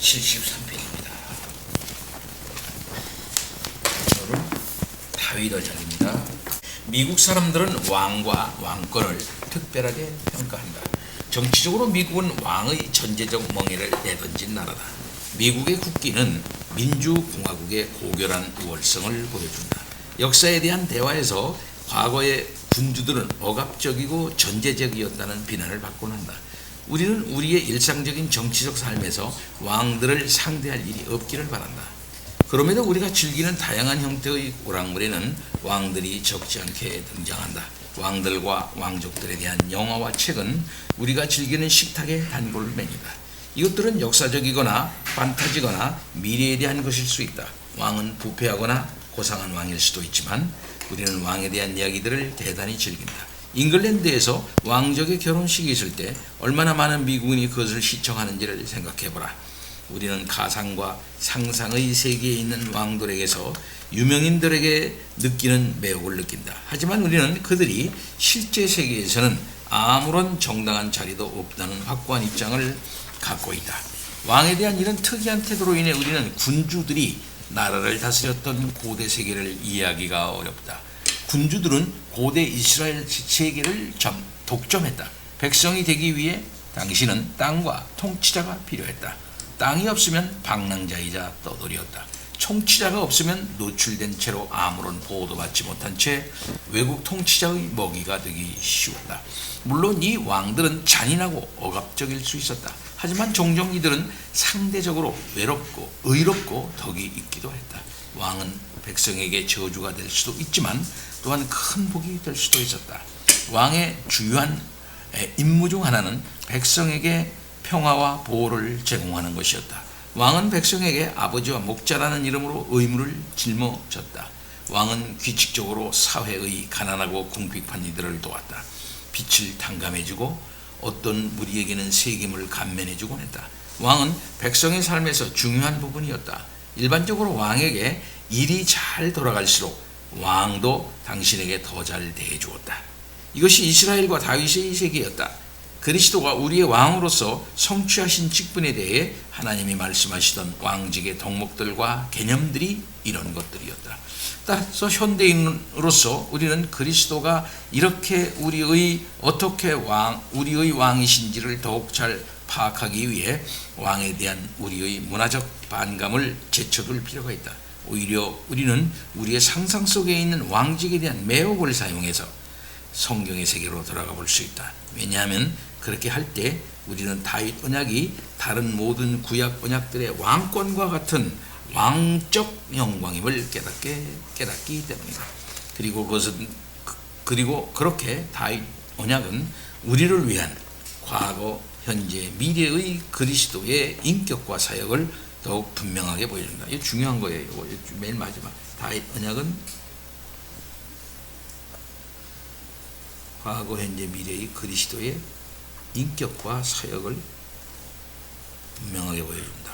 73편입니다. 오늘은 다윗 어장입니다. 미국 사람들은 왕과 왕권을 특별하게 평가한다. 정치적으로 미국은 왕의 전제적 멍에를 내던진 나라다. 미국의 국기는 민주공화국의 고결한 우월성을 보여준다. 역사에 대한 대화에서 과거의 군주들은 억압적이고 전제적이었다는 비난을 받곤 한다. 우리는 우리의 일상적인 정치적 삶에서 왕들을 상대할 일이 없기를 바란다. 그럼에도 우리가 즐기는 다양한 형태의 오락물에는 왕들이 적지 않게 등장한다. 왕들과 왕족들에 대한 영화와 책은 우리가 즐기는 식탁의 단골 메뉴다. 이것들은 역사적이거나 판타지거나 미래에 대한 것일 수 있다. 왕은 부패하거나 고상한 왕일 수도 있지만 우리는 왕에 대한 이야기들을 대단히 즐긴다. 잉글랜드에서 왕족의 결혼식이 있을 때 얼마나 많은 미국인이 그것을 시청하는지를 생각해보라. 우리는 가상과 상상의 세계에 있는 왕들에게서 유명인들에게 느끼는 매혹을 느낀다. 하지만 우리는 그들이 실제 세계에서는 아무런 정당한 자리도 없다는 확고한 입장을 갖고 있다. 왕에 대한 이런 특이한 태도로 인해 우리는 군주들이 나라를 다스렸던 고대 세계를 이해하기가 어렵다. 군주들은 고대 이스라엘 세계를 독점했다. 백성이 되기 위해 당신은 땅과 통치자가 필요했다. 땅이 없으면 방랑자이자 떠돌이었다. 통치자가 없으면 노출된 채로 아무런 보호도 받지 못한 채 외국 통치자의 먹이가 되기 쉬웠다. 물론 이 왕들은 잔인하고 억압적일 수 있었다. 하지만 종종 이들은 상대적으로 외롭고 의롭고 덕이 있기도 했다. 왕은 백성에게 저주가 될 수도 있지만 또한 큰 복이 될 수도 있었다. 왕의 주요한 임무 중 하나는 백성에게 평화와 보호를 제공하는 것이었다. 왕은 백성에게 아버지와 목자라는 이름으로 의무를 짊어졌다. 왕은 규칙적으로 사회의 가난하고 궁핍한 이들을 도왔다. 빛을 탕감해주고 어떤 무리에게는 세금을 감면해주곤 했다. 왕은 백성의 삶에서 중요한 부분이었다. 일반적으로 왕에게 일이 잘 돌아갈수록 왕도 당신에게 더 잘 대해주었다. 이것이 이스라엘과 다윗의 세계였다. 그리스도가 우리의 왕으로서 성취하신 직분에 대해 하나님이 말씀하시던 왕직의 덕목들과 개념들이 이런 것들이었다. 따라서 현대인으로서 우리는 그리스도가 이렇게 우리의 왕이신지를 더욱 잘 파악하기 위해 왕에 대한 우리의 문화적 반감을 제쳐둘 필요가 있다. 오히려 우리는 우리의 상상 속에 있는 왕직에 대한 매혹을 사용해서 성경의 세계로 돌아가 볼 수 있다. 왜냐하면 그렇게 할 때 우리는 다윗 언약이 다른 모든 구약 언약들의 왕권과 같은 왕적 영광임을 깨닫기 때문이다. 그리고 그렇게 다윗 언약은 우리를 위한 과거, 현재, 미래의 그리스도의 인격과 사역을 더욱 분명하게 보여준다. 이게 중요한 거예요. 이거 맨 마지막 다윗 언약은 과거, 현재, 미래의 그리스도의 인격과 사역을 분명하게 보여준다.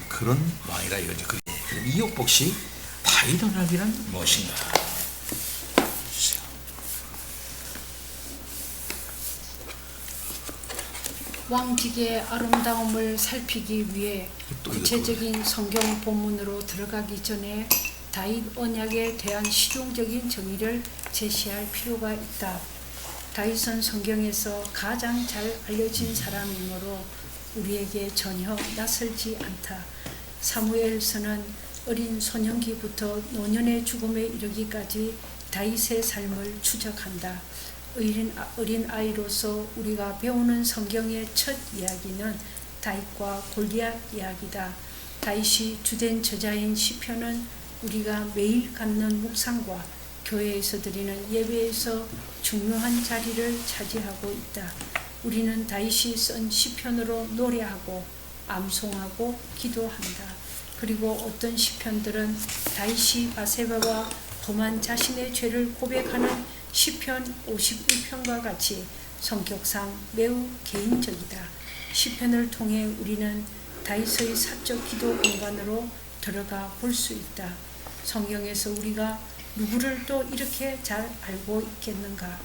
그런 왕이라 이거죠. 그럼 이옥복 씨 다윗 언약이란 무엇인가? 왕직의 아름다움을 살피기 위해 구체적인 성경 본문으로 들어가기 전에 다윗 언약에 대한 실용적인 정의를 제시할 필요가 있다. 다윗은 성경에서 가장 잘 알려진 사람이므로 우리에게 전혀 낯설지 않다. 사무엘서는 어린 소년기부터 노년의 죽음에 이르기까지 다윗의 삶을 추적한다. 어린 아이로서 우리가 배우는 성경의 첫 이야기는 다윗과 골리앗 이야기다. 다윗이 주된 저자인 시편은 우리가 매일 갖는 묵상과 교회에서 드리는 예배에서 중요한 자리를 차지하고 있다. 우리는 다윗이 쓴 시편으로 노래하고 암송하고 기도한다. 그리고 어떤 시편들은 다윗이 바세바와 범한 자신의 죄를 고백하는 시편 51편과 같이 성격상 매우 개인적이다. 시편을 통해 우리는 다윗의 사적 기도 공간으로 들어가 볼 수 있다. 성경에서 우리가 누구를 또 이렇게 잘 알고 있겠는가?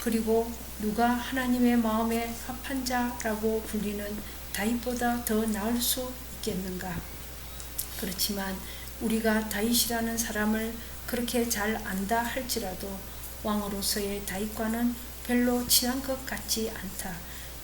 그리고 누가 하나님의 마음에 합한 자라고 불리는 다윗보다 더 나을 수 있겠는가? 그렇지만 우리가 다윗이라는 사람을 그렇게 잘 안다 할지라도 왕으로서의 다윗과는 별로 친한 것 같지 않다.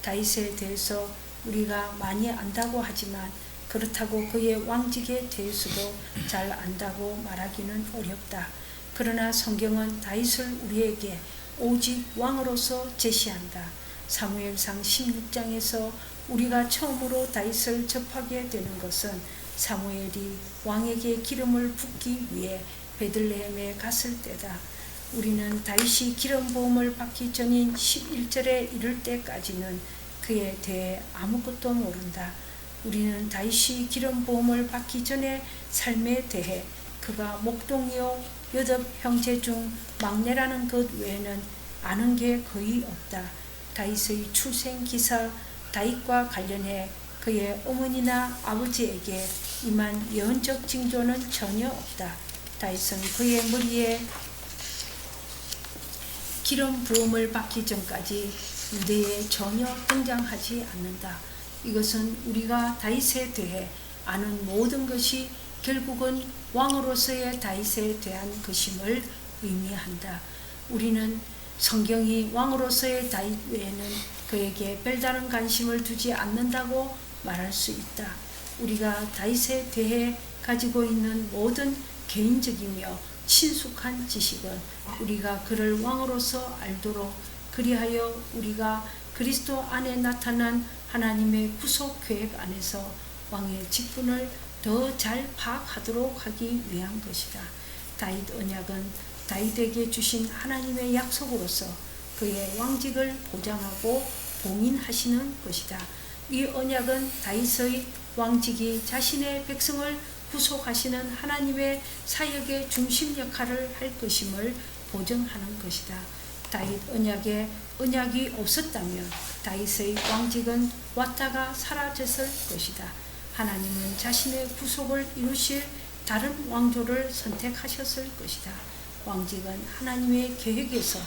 다윗에 대해서 우리가 많이 안다고 하지만 그렇다고 그의 왕직에 대해서도 잘 안다고 말하기는 어렵다. 그러나 성경은 다윗을 우리에게 오직 왕으로서 제시한다. 사무엘상 16장에서 우리가 처음으로 다윗을 접하게 되는 것은 사무엘이 왕에게 기름을 붓기 위해 베들레헴에 갔을 때다. 우리는 다윗이 기름 부음을 받기 전인 11절에 이를 때까지는 그에 대해 아무것도 모른다. 우리는 다윗이 기름 부음을 받기 전의 삶에 대해 그가 목동이요 8 형제 중 막내라는 것 외에는 아는 게 거의 없다. 다윗의 출생 기사, 다윗과 관련해 그의 어머니나 아버지에게 임한 예언적 징조는 전혀 없다. 다윗은 그의 머리에 기름 부음을 받기 전까지 유대에 전혀 등장하지 않는다. 이것은 우리가 다윗에 대해 아는 모든 것이 결국은 왕으로서의 다윗에 대한 것임을 의미한다. 우리는 성경이 왕으로서의 다윗 외에는 그에게 별다른 관심을 두지 않는다고 말할 수 있다. 우리가 다윗에 대해 가지고 있는 모든 개인적이며 친숙한 지식은 우리가 그를 왕으로서 알도록 그리하여 우리가 그리스도 안에 나타난 하나님의 구속 계획 안에서 왕의 직분을 더 잘 파악하도록 하기 위한 것이다. 다윗 언약은 다윗에게 주신 하나님의 약속으로서 그의 왕직을 보장하고 봉인하시는 것이다. 이 언약은 다윗의 왕직이 자신의 백성을 구속하시는 하나님의 사역의 중심 역할을 할 것임을 보증하는 것이다. 다윗 언약에 언약이 없었다면 다윗의 왕직은 왔다가 사라졌을 것이다. 하나님은 자신의 구속을 이루실 다른 왕조를 선택하셨을 것이다. 왕직은 하나님의 계획에서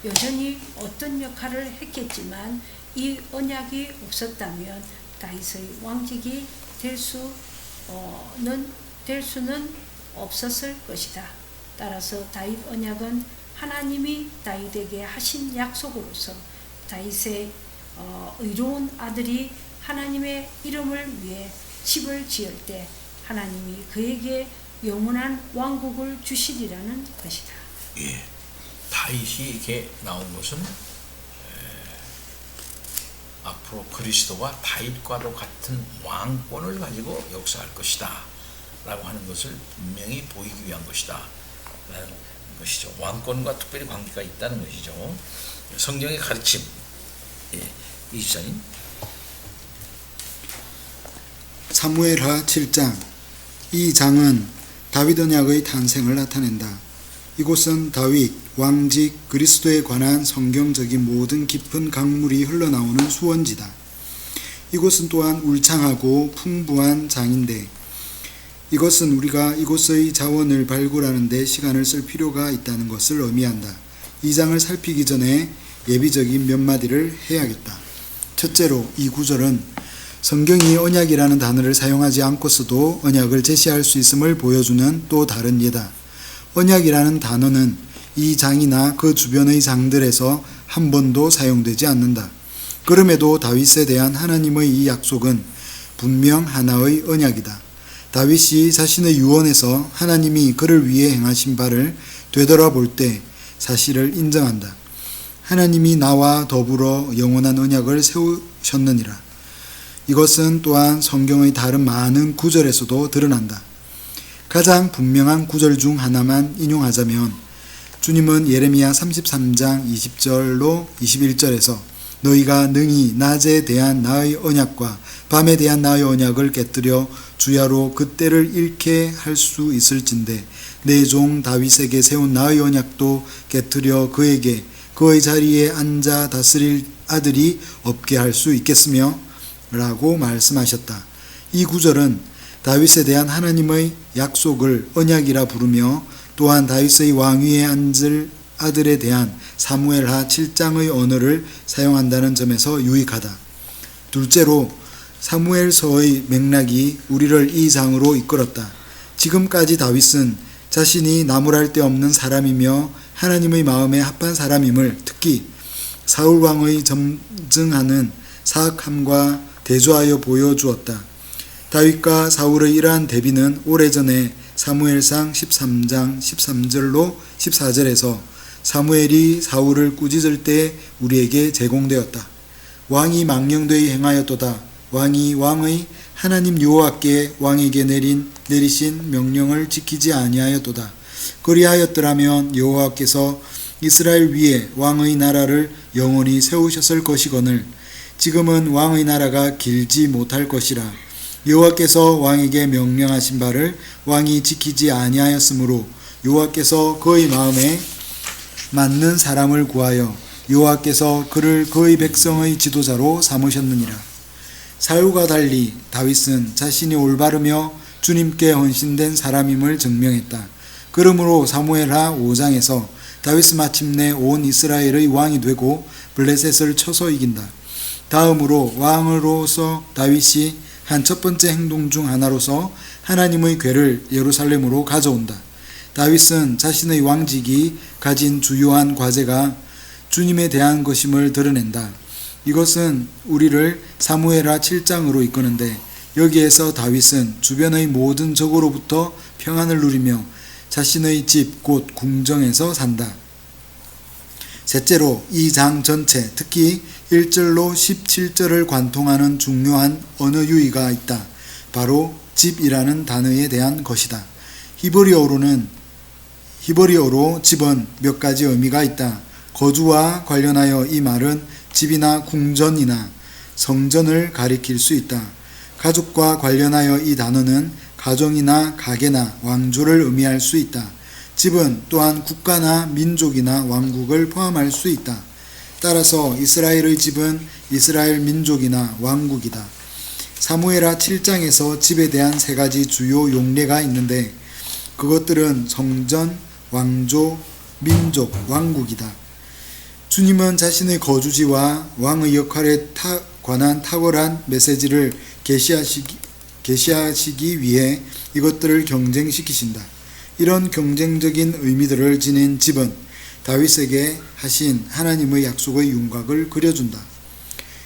여전히 어떤 역할을 했겠지만 이 언약이 없었다면 다윗의 왕직이 될 수는 없었을 것이다. 따라서 다윗 언약은 하나님이 다윗에게 하신 약속으로서 다윗의 의로운 아들이 하나님의 이름을 위해 집을 지을 때 하나님이 그에게 영원한 왕국을 주시리라는 것이다. 예, 다윗이 이렇게 나온 것은 앞으로 그리스도와 다윗과도 같은 왕권을 가지고 역사할 것이다 라고 하는 것을 분명히 보이기 위한 것이다 라는 것이죠. 왕권과 특별히 관계가 있다는 것이죠. 성경의 가르침 24인 사무엘하 7장. 이 장은 다윗 언약의 탄생을 나타낸다. 이곳은 다윗, 왕직, 그리스도에 관한 성경적인 모든 깊은 강물이 흘러나오는 수원지다. 이곳은 또한 울창하고 풍부한 장인데 이것은 우리가 이곳의 자원을 발굴하는 데 시간을 쓸 필요가 있다는 것을 의미한다. 이 장을 살피기 전에 예비적인 몇 마디를 해야겠다. 첫째로 이 구절은 성경이 언약이라는 단어를 사용하지 않고서도 언약을 제시할 수 있음을 보여주는 또 다른 예다. 언약이라는 단어는 이 장이나 그 주변의 장들에서 한 번도 사용되지 않는다. 그럼에도 다윗에 대한 하나님의 이 약속은 분명 하나의 언약이다. 다윗이 자신의 유언에서 하나님이 그를 위해 행하신 바를 되돌아볼 때 사실을 인정한다. 하나님이 나와 더불어 영원한 언약을 세우셨느니라. 이것은 또한 성경의 다른 많은 구절에서도 드러난다. 가장 분명한 구절 중 하나만 인용하자면 주님은 예레미야 33장 20절로 21절에서 너희가 능히 낮에 대한 나의 언약과 밤에 대한 나의 언약을 깨뜨려 주야로 그때를 잃게 할 수 있을진데 내 종 다윗에게 세운 나의 언약도 깨뜨려 그에게 그의 자리에 앉아 다스릴 아들이 없게 할 수 있겠으며 라고 말씀하셨다. 이 구절은 다윗에 대한 하나님의 약속을 언약이라 부르며 또한 다윗의 왕위에 앉을 아들에 대한 사무엘하 7장의 언어를 사용한다는 점에서 유익하다. 둘째로 사무엘서의 맥락이 우리를 이 장으로 이끌었다. 지금까지 다윗은 자신이 나무랄 데 없는 사람이며 하나님의 마음에 합한 사람임을 특히 사울 왕의 점증하는 사악함과 대조하여 보여주었다. 다윗과 사울의 이러한 대비는 오래전에 사무엘상 13장 13절로 14절에서 사무엘이 사울을 꾸짖을 때 우리에게 제공되었다. 왕이 망령되이 행하였도다. 왕이 왕의 하나님 여호와께 왕에게 내리신 명령을 지키지 아니하였도다. 그리하였더라면 여호와께서 이스라엘 위에 왕의 나라를 영원히 세우셨을 것이거늘 지금은 왕의 나라가 길지 못할 것이라. 여호와께서 왕에게 명령하신 바를 왕이 지키지 아니하였으므로 여호와께서 그의 마음에 맞는 사람을 구하여 여호와께서 그를 그의 백성의 지도자로 삼으셨느니라. 사울과 달리 다윗은 자신이 올바르며 주님께 헌신된 사람임을 증명했다. 그러므로 사무엘하 5장에서 다윗은 마침내 온 이스라엘의 왕이 되고 블레셋을 쳐서 이긴다. 다음으로 왕으로서 다윗이 한 첫 번째 행동 중 하나로서 하나님의 궤를 예루살렘으로 가져온다. 다윗은 자신의 왕직이 가진 주요한 과제가 주님에 대한 것임을 드러낸다. 이것은 우리를 사무엘하 7장으로 이끄는데 여기에서 다윗은 주변의 모든 적으로부터 평안을 누리며 자신의 집 곧 궁정에서 산다. 셋째로 이 장 전체 특히 1절로 17절을 관통하는 중요한 언어 유의가 있다. 바로 집이라는 단어에 대한 것이다. 히브리어로 집은 몇 가지 의미가 있다. 거주와 관련하여 이 말은 집이나 궁전이나 성전을 가리킬 수 있다. 가족과 관련하여 이 단어는 가정이나 가게나 왕조를 의미할 수 있다. 집은 또한 국가나 민족이나 왕국을 포함할 수 있다. 따라서 이스라엘의 집은 이스라엘 민족이나 왕국이다. 사무엘하 7장에서 집에 대한 세 가지 주요 용례가 있는데 그것들은 성전, 왕조, 민족, 왕국이다. 주님은 자신의 거주지와 왕의 역할에 관한 탁월한 메시지를 계시하시기 위해 이것들을 경쟁시키신다. 이런 경쟁적인 의미들을 지닌 집은 다윗에게 하신 하나님의 약속의 윤곽을 그려준다.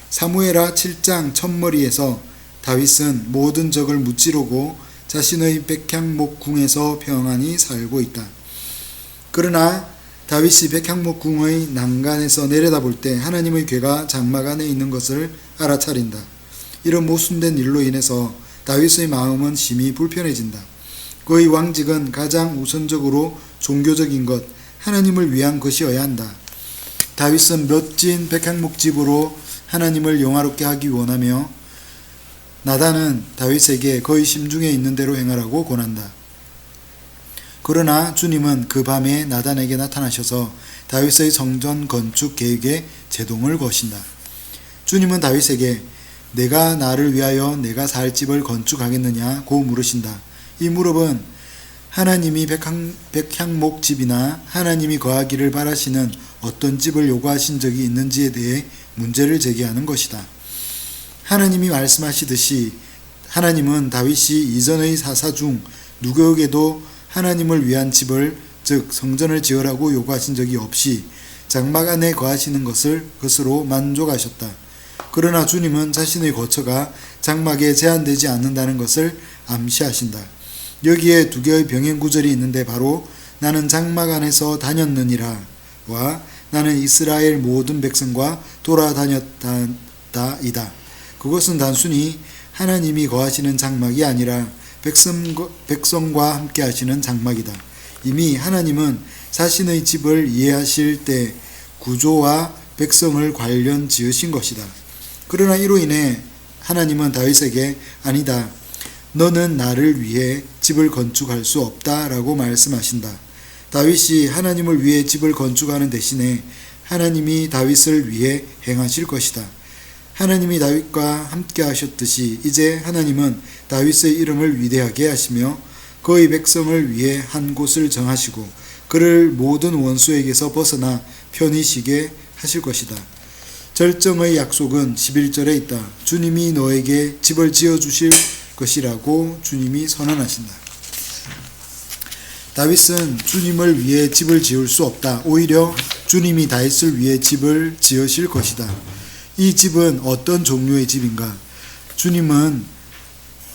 사무엘하 7장 첫머리에서 다윗은 모든 적을 무찌르고 자신의 백향목궁에서 평안히 살고 있다. 그러나 다윗이 백향목궁의 난간에서 내려다볼 때 하나님의 궤가 장막 안에 있는 것을 알아차린다. 이런 모순된 일로 인해서 다윗의 마음은 심히 불편해진다. 그의 왕직은 가장 우선적으로 종교적인 것, 하나님을 위한 것이어야 한다. 다윗은 멋진 백향목집으로 하나님을 영화롭게 하기 원하며 나단은 다윗에게 그의 심중에 있는 대로 행하라고 권한다. 그러나 주님은 그 밤에 나단에게 나타나셔서 다윗의 성전 건축 계획에 제동을 거신다. 주님은 다윗에게 내가 나를 위하여 내가 살 집을 건축하겠느냐고 물으신다. 이 무릎은 하나님이 백향목집이나 하나님이 거하기를 바라시는 어떤 집을 요구하신 적이 있는지에 대해 문제를 제기하는 것이다. 하나님이 말씀하시듯이 하나님은 다윗이 이전의 사사 중 누구에게도 하나님을 위한 집을 즉 성전을 지으라고 요구하신 적이 없이 장막 안에 거하시는 것으로 만족하셨다. 그러나 주님은 자신의 거처가 장막에 제한되지 않는다는 것을 암시하신다. 여기에 두 개의 병행 구절이 있는데 바로 나는 장막 안에서 다녔느니라 와 나는 이스라엘 모든 백성과 돌아다녔다 이다. 그것은 단순히 하나님이 거하시는 장막이 아니라 백성과 함께 하시는 장막이다. 이미 하나님은 자신의 집을 이해하실 때 구조와 백성을 관련 지으신 것이다. 그러나 이로 인해 하나님은 다윗에게 아니다. 너는 나를 위해 집을 건축할 수 없다라고 말씀하신다. 다윗이 하나님을 위해 집을 건축하는 대신에 하나님이 다윗을 위해 행하실 것이다. 하나님이 다윗과 함께 하셨듯이 이제 하나님은 다윗의 이름을 위대하게 하시며 그의 백성을 위해 한 곳을 정하시고 그를 모든 원수에게서 벗어나 편히 쉬게 하실 것이다. 절정의 약속은 11절에 있다. 주님이 너에게 집을 지어주실 것이라고 주님이 선언하신다. 다윗은 주님을 위해 집을 지을 수 없다. 오히려 주님이 다윗을 위해 집을 지으실 것이다. 이 집은 어떤 종류의 집인가? 주님은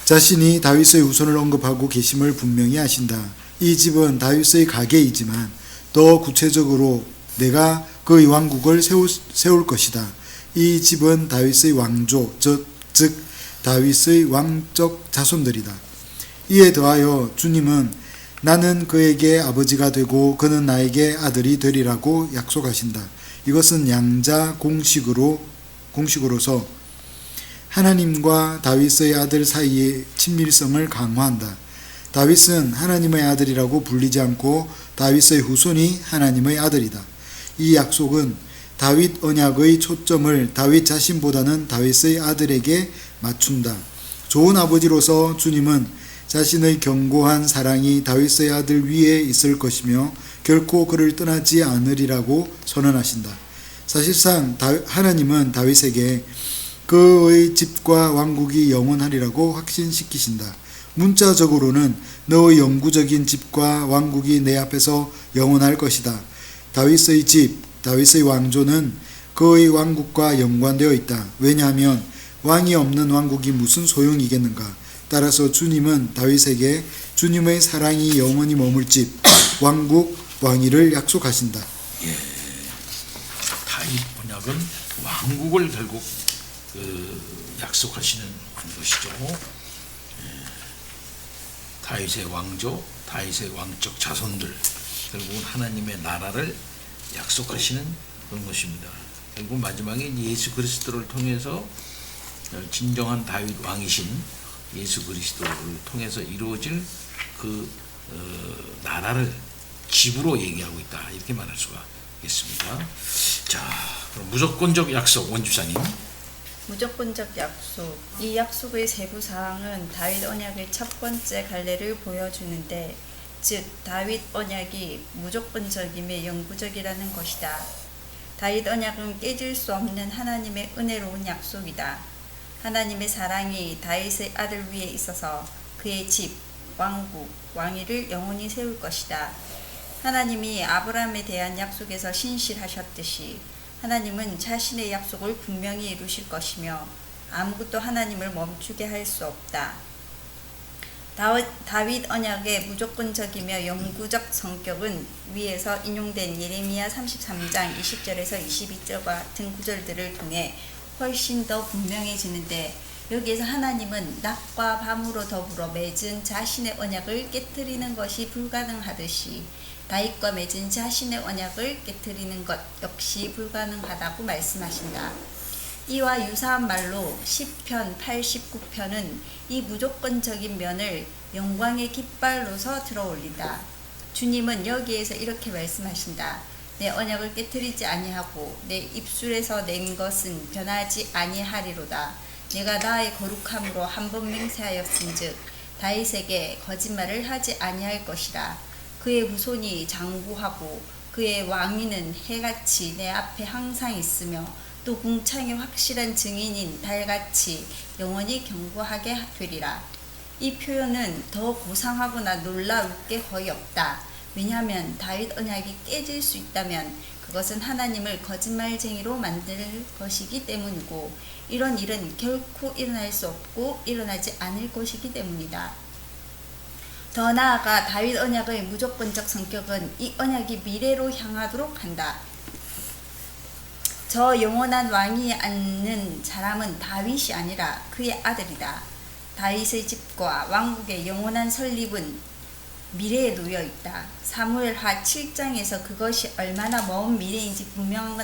자신이 다윗의 후손을 언급하고 계심을 분명히 하신다. 이 집은 다윗의 가계이지만 더 구체적으로 내가 그의 왕국을 세울 것이다. 이 집은 다윗의 왕조, 즉 다윗의 왕적 자손들이다. 이에 더하여 주님은 나는 그에게 아버지가 되고 그는 나에게 아들이 되리라고 약속하신다. 이것은 양자 공식으로서 하나님과 다윗의 아들 사이의 친밀성을 강화한다. 다윗은 하나님의 아들이라고 불리지 않고 다윗의 후손이 하나님의 아들이다. 이 약속은 다윗 언약의 초점을 다윗 자신보다는 다윗의 아들에게 맞춘다. 좋은 아버지로서 주님은 자신의 견고한 사랑이 다윗의 아들 위에 있을 것이며 결코 그를 떠나지 않으리라고 선언하신다. 사실상 하나님은 다윗에게 그의 집과 왕국이 영원하리라고 확신시키신다. 문자적으로는 너의 영구적인 집과 왕국이 내 앞에서 영원할 것이다. 다윗의 집, 다윗의 왕조는 그의 왕국과 연관되어 있다. 왜냐하면 왕이 없는 왕국이 무슨 소용이겠는가. 따라서 주님은 다윗에게 주님의 사랑이 영원히 머물 집, 왕국, 왕위를 약속하신다. 예, 다윗 언약은 왕국을 결국 약속하시는 것이죠. 다윗의 왕조, 다윗의 왕적 자손들, 결국은 하나님의 나라를 약속하시는 그런 것입니다. 결국 마지막에 예수 그리스도를 통해서 진정한 다윗 왕이신 예수 그리스도를 통해서 이루어질 그 나라를 집으로 얘기하고 있다, 이렇게 말할 수가 있겠습니다. 자, 그럼 무조건적 약속, 원집사님. 무조건적 약속. 이 약속의 세부 사항은 다윗 언약의 첫 번째 갈래를 보여주는데, 즉 다윗 언약이 무조건적이며 영구적이라는 것이다. 다윗 언약은 깨질 수 없는 하나님의 은혜로운 약속이다. 하나님의 사랑이 다윗의 아들 위에 있어서 그의 집, 왕국, 왕위를 영원히 세울 것이다. 하나님이 아브라함에 대한 약속에서 신실하셨듯이 하나님은 자신의 약속을 분명히 이루실 것이며 아무것도 하나님을 멈추게 할 수 없다. 다윗 언약의 무조건적이며 영구적 성격은 위에서 인용된 예레미야 33장 20절에서 22절 같은 구절들을 통해 훨씬 더 분명해지는데, 여기에서 하나님은 낮과 밤으로 더불어 맺은 자신의 언약을 깨트리는 것이 불가능하듯이 다윗과 맺은 자신의 언약을 깨트리는 것 역시 불가능하다고 말씀하신다. 이와 유사한 말로 시편 89편은 이 무조건적인 면을 영광의 깃발로서 들어올린다. 주님은 여기에서 이렇게 말씀하신다. 내 언약을 깨트리지 아니하고 내 입술에서 낸 것은 변하지 아니하리로다. 내가 나의 거룩함으로 한 번 맹세하였은즉 다윗에게 거짓말을 하지 아니할 것이라. 그의 후손이 장구하고 그의 왕위는 해같이 내 앞에 항상 있으며 또 궁창의 확실한 증인인 달같이 영원히 견고하게 되리라. 이 표현은 더 고상하거나 놀라울 게 거의 없다. 왜냐하면 다윗 언약이 깨질 수 있다면 그것은 하나님을 거짓말쟁이로 만들 것이기 때문이고, 이런 일은 결코 일어날 수 없고 일어나지 않을 것이기 때문이다. 더 나아가 다윗 언약의 무조건적 성격은 이 언약이 미래로 향하도록 한다. 저 영원한 왕위에 앉는 사람은 다윗이 아니라 그의 아들이다. 다윗의 집과 왕국의 영원한 설립은 미래에 놓여 있다. 사무엘하 7장에서 그것이 얼마나 먼 미래인지 분명한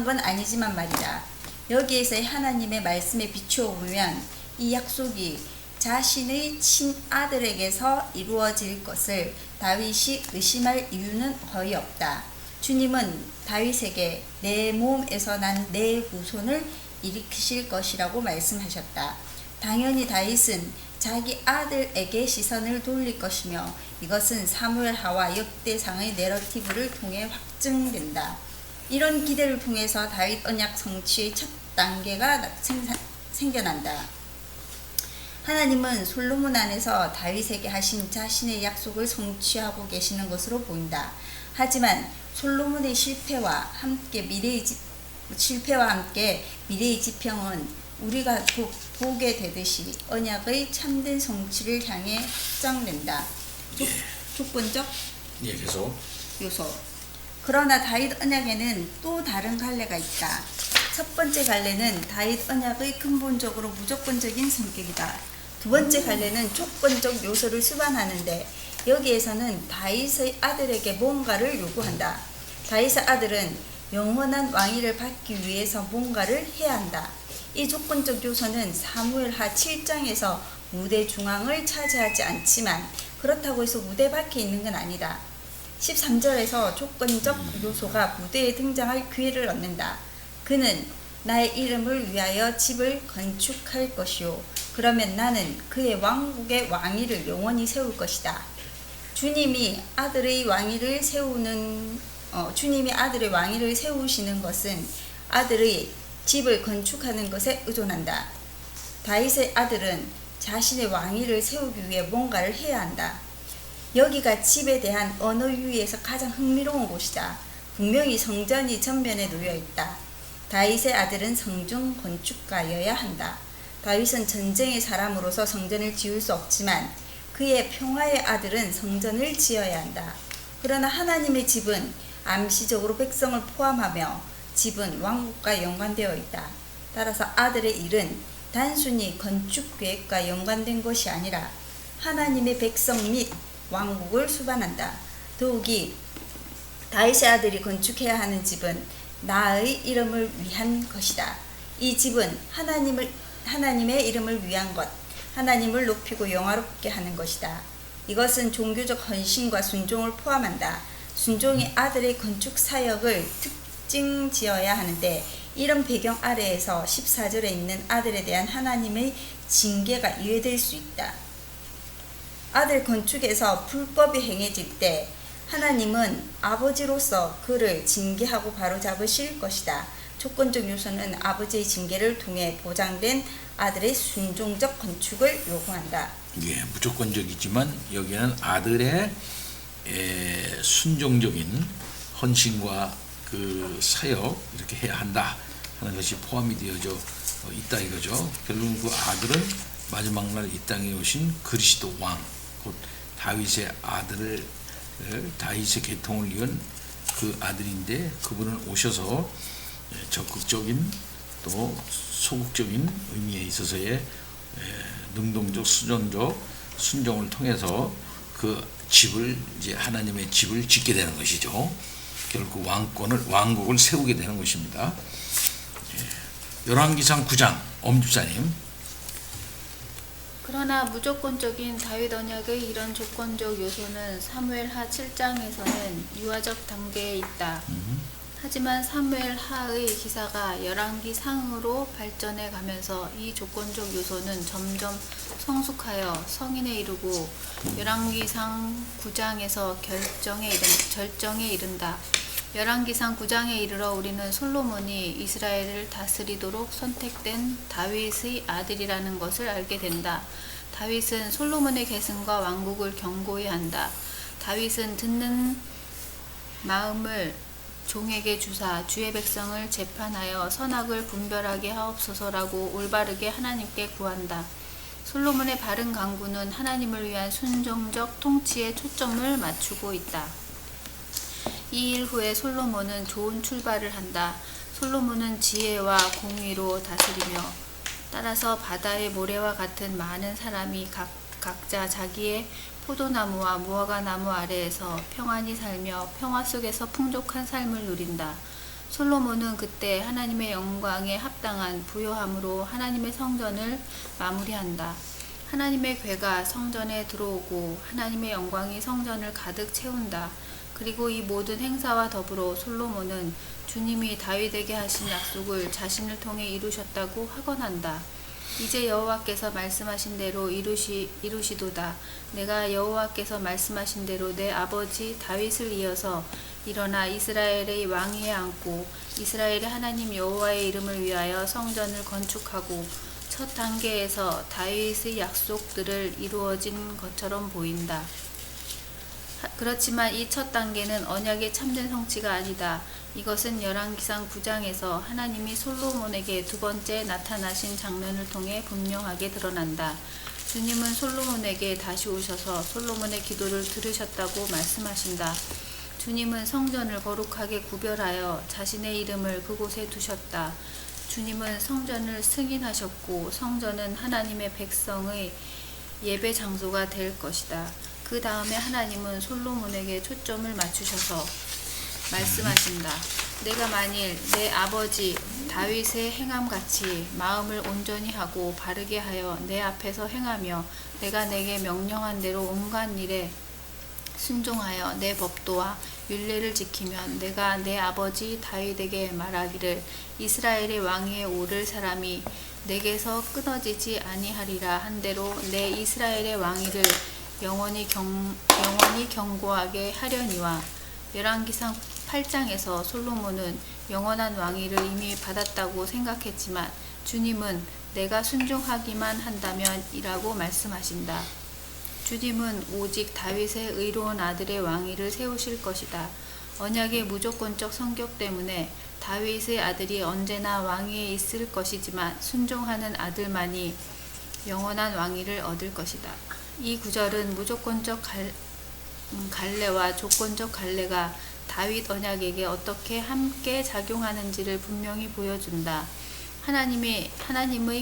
건 아니지만 말이다. 여기에서의 하나님의 말씀에 비추어 보면 이 약속이 자신의 친아들에게서 이루어질 것을 다윗이 의심할 이유는 거의 없다. 주님은 다윗에게 내 몸에서 난 내 후손을 일으키실 것이라고 말씀하셨다. 당연히 다윗은 자기 아들에게 시선을 돌릴 것이며 이것은 사무엘하와 역대상의 내러티브를 통해 확증된다. 이런 기대를 통해서 다윗 언약 성취의 첫 단계가 생겨난다. 하나님은 솔로몬 안에서 다윗에게 하신 자신의 약속을 성취하고 계시는 것으로 보인다. 하지만 솔로몬의 실패와 함께 미래의 지평은 우리가 곧 보게 되듯이 언약의 참된 성취를 향해 확장된다. 조건적 예, 계속. 요소. 그러나 다윗 언약에는 또 다른 갈래가 있다. 첫 번째 갈래는 다윗 언약의 근본적으로 무조건적인 성격이다. 두 번째 갈래는 조건적 요소를 수반하는데 여기에서는 다윗의 아들에게 뭔가를 요구한다. 다윗의 아들은 영원한 왕위를 받기 위해서 뭔가를 해야 한다. 이 조건적 요소는 사무엘하 7장에서 무대 중앙을 차지하지 않지만 그렇다고 해서 무대 밖에 있는 건 아니다. 13절에서 조건적 요소가 무대에 등장할 기회를 얻는다. 그는 나의 이름을 위하여 집을 건축할 것이요 그러면 나는 그의 왕국의 왕위를 영원히 세울 것이다. 주님이 아들의 왕위를 세우시는 것은 아들의 집을 건축하는 것에 의존한다. 다윗의 아들은 자신의 왕위를 세우기 위해 뭔가를 해야 한다. 여기가 집에 대한 언어 유희에서 가장 흥미로운 곳이다. 분명히 성전이 전면에 놓여 있다. 다윗의 아들은 성전 건축가여야 한다. 다윗은 전쟁의 사람으로서 성전을 지을 수 없지만 그의 평화의 아들은 성전을 지어야 한다. 그러나 하나님의 집은 암시적으로 백성을 포함하며 집은 왕국과 연관되어 있다. 따라서 아들의 일은 단순히 건축 계획과 연관된 것이 아니라 하나님의 백성 및 왕국을 수반한다. 더욱이 다윗의 아들이 건축해야 하는 집은 나의 이름을 위한 것이다. 이 집은 하나님의 이름을 위한 것, 하나님을 높이고 영화롭게 하는 것이다. 이것은 종교적 헌신과 순종을 포함한다. 순종이 아들의 건축 사역을 특징지어야 하는데 이런 배경 아래에서 14절에 있는 아들에 대한 하나님의 징계가 이해될 수 있다. 아들 건축에서 불법이 행해질 때 하나님은 아버지로서 그를 징계하고 바로잡으실 것이다. 조건적 요소는 아버지의 징계를 통해 보장된 아들의 순종적 건축을 요구한다. 예, 무조건적이지만 여기는 아들의 순종적인 헌신과 그 사역 이렇게 해야 한다 하는 것이 포함이 되어져 있다 이거죠. 결국 그 아들은 마지막 날 이 땅에 오신 그리스도 왕, 곧 다윗의 아들을 다윗의 계통을 이은 그 아들인데 그분은 오셔서 적극적인 또 소극적인 의미에 있어서의 능동적 수정적 순종을 통해서 그 집을 이제 하나님의 집을 짓게 되는 것이죠. 결국 왕국을 세우게 되는 것입니다. 열왕기상 9장 엄집사님. 그러나 무조건적인 다윗 언약의 이런 조건적 요소는 사무엘하 7장에서는 유아적 단계에 있다. 하지만 사무엘하의 기사가 열왕기상으로 발전해 가면서 이 조건적 요소는 점점 성숙하여 성인에 이르고 열왕기상 9장에서 절정에 이른다. 열왕기상 9장에 이르러 우리는 솔로몬이 이스라엘을 다스리도록 선택된 다윗의 아들이라는 것을 알게 된다. 다윗은 솔로몬의 계승과 왕국을 경고히 한다. 다윗은 듣는 마음을 종에게 주사 주의 백성을 재판하여 선악을 분별하게 하옵소서라고 올바르게 하나님께 구한다. 솔로몬의 바른 강구는 하나님을 위한 순종적 통치에 초점을 맞추고 있다. 이 일 후에 솔로몬은 좋은 출발을 한다. 솔로몬은 지혜와 공의로 다스리며 따라서 바다의 모래와 같은 많은 사람이 각자 자기의 포도나무와 무화과나무 아래에서 평안히 살며 평화 속에서 풍족한 삶을 누린다. 솔로몬은 그때 하나님의 영광에 합당한 부요함으로 하나님의 성전을 마무리한다. 하나님의 궤가 성전에 들어오고 하나님의 영광이 성전을 가득 채운다. 그리고 이 모든 행사와 더불어 솔로몬은 주님이 다윗에게 하신 약속을 자신을 통해 이루셨다고 확언한다. 이제 여호와께서 말씀하신 대로 이루시도다. 내가 여호와께서 말씀하신 대로 내 아버지 다윗을 이어서 일어나 이스라엘의 왕위에 앉고 이스라엘의 하나님 여호와의 이름을 위하여 성전을 건축하고 첫 단계에서 다윗의 약속들을 이루어진 것처럼 보인다. 그렇지만 이 첫 단계는 언약의 참된 성취가 아니다. 이것은 열왕기상 9장에서 하나님이 솔로몬에게 두 번째 나타나신 장면을 통해 분명하게 드러난다. 주님은 솔로몬에게 다시 오셔서 솔로몬의 기도를 들으셨다고 말씀하신다. 주님은 성전을 거룩하게 구별하여 자신의 이름을 그곳에 두셨다. 주님은 성전을 승인하셨고 성전은 하나님의 백성의 예배 장소가 될 것이다. 그 다음에 하나님은 솔로몬에게 초점을 맞추셔서 말씀하신다. 내가 만일 내 아버지 다윗의 행함같이 마음을 온전히 하고 바르게 하여 내 앞에서 행하며 내가 내게 명령한 대로 온갖 일에 순종하여 내 법도와 율례를 지키면 내가 내 아버지 다윗에게 말하기를 이스라엘의 왕위에 오를 사람이 내게서 끊어지지 아니하리라 한 대로 내 이스라엘의 왕위를 영원히 견고하게 하려니와. 열왕기상 8장에서 솔로몬은 영원한 왕위를 이미 받았다고 생각했지만 주님은 내가 순종하기만 한다면 이라고 말씀하신다. 주님은 오직 다윗의 의로운 아들의 왕위를 세우실 것이다. 언약의 무조건적 성격 때문에 다윗의 아들이 언제나 왕위에 있을 것이지만 순종하는 아들만이 영원한 왕위를 얻을 것이다. 이 구절은 무조건적 갈례와 조건적 갈례가 다윗 언약에게 어떻게 함께 작용하는지를 분명히 보여준다. 하나님의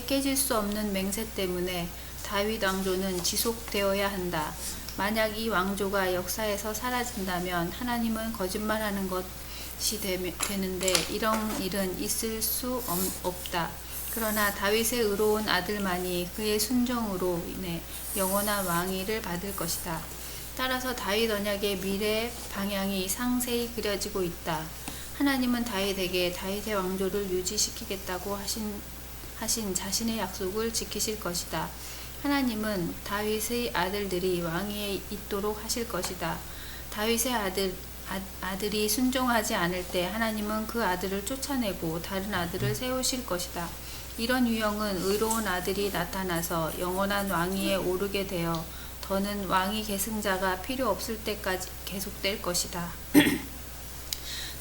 깨질 수 없는 맹세 때문에 다윗 왕조는 지속되어야 한다. 만약 이 왕조가 역사에서 사라진다면 하나님은 거짓말하는 것이 되는데 이런 일은 있을 수 없다. 그러나 다윗의 의로운 아들만이 그의 순종으로 인해 영원한 왕위를 받을 것이다. 따라서 다윗 언약의 미래 방향이 상세히 그려지고 있다. 하나님은 다윗에게 다윗의 왕조를 유지시키겠다고 하신 자신의 약속을 지키실 것이다. 하나님은 다윗의 아들들이 왕위에 있도록 하실 것이다. 다윗의 아들이 순종하지 않을 때 하나님은 그 아들을 쫓아내고 다른 아들을 세우실 것이다. 이런 유형은 의로운 아들이 나타나서 영원한 왕위에 오르게 되어 더는 왕위 계승자가 필요 없을 때까지 계속될 것이다.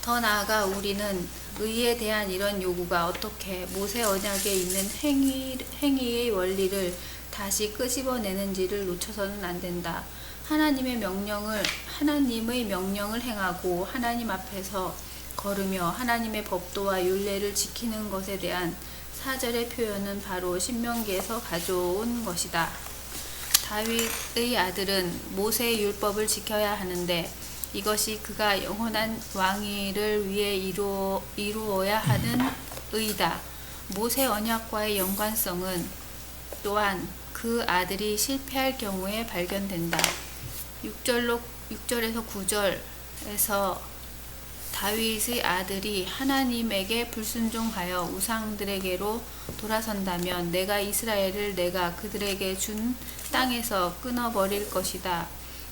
더 나아가 우리는 의에 대한 이런 요구가 어떻게 모세 언약에 있는 행위의 원리를 다시 끄집어내는지를 놓쳐서는 안 된다. 하나님의 명령을 행하고 하나님 앞에서 걸으며 하나님의 법도와 율례를 지키는 것에 대한 4절의 표현은 바로 신명기에서 가져온 것이다. 다윗의 아들은 모세의 율법을 지켜야 하는데 이것이 그가 영원한 왕위를 위해 이루어야 하는 의다. 모세 언약과의 연관성은 또한 그 아들이 실패할 경우에 발견된다. 6절에서 9절에서 다윗의 아들이 하나님에게 불순종하여 우상들에게로 돌아선다면 내가 이스라엘을 내가 그들에게 준 땅에서 끊어버릴 것이다.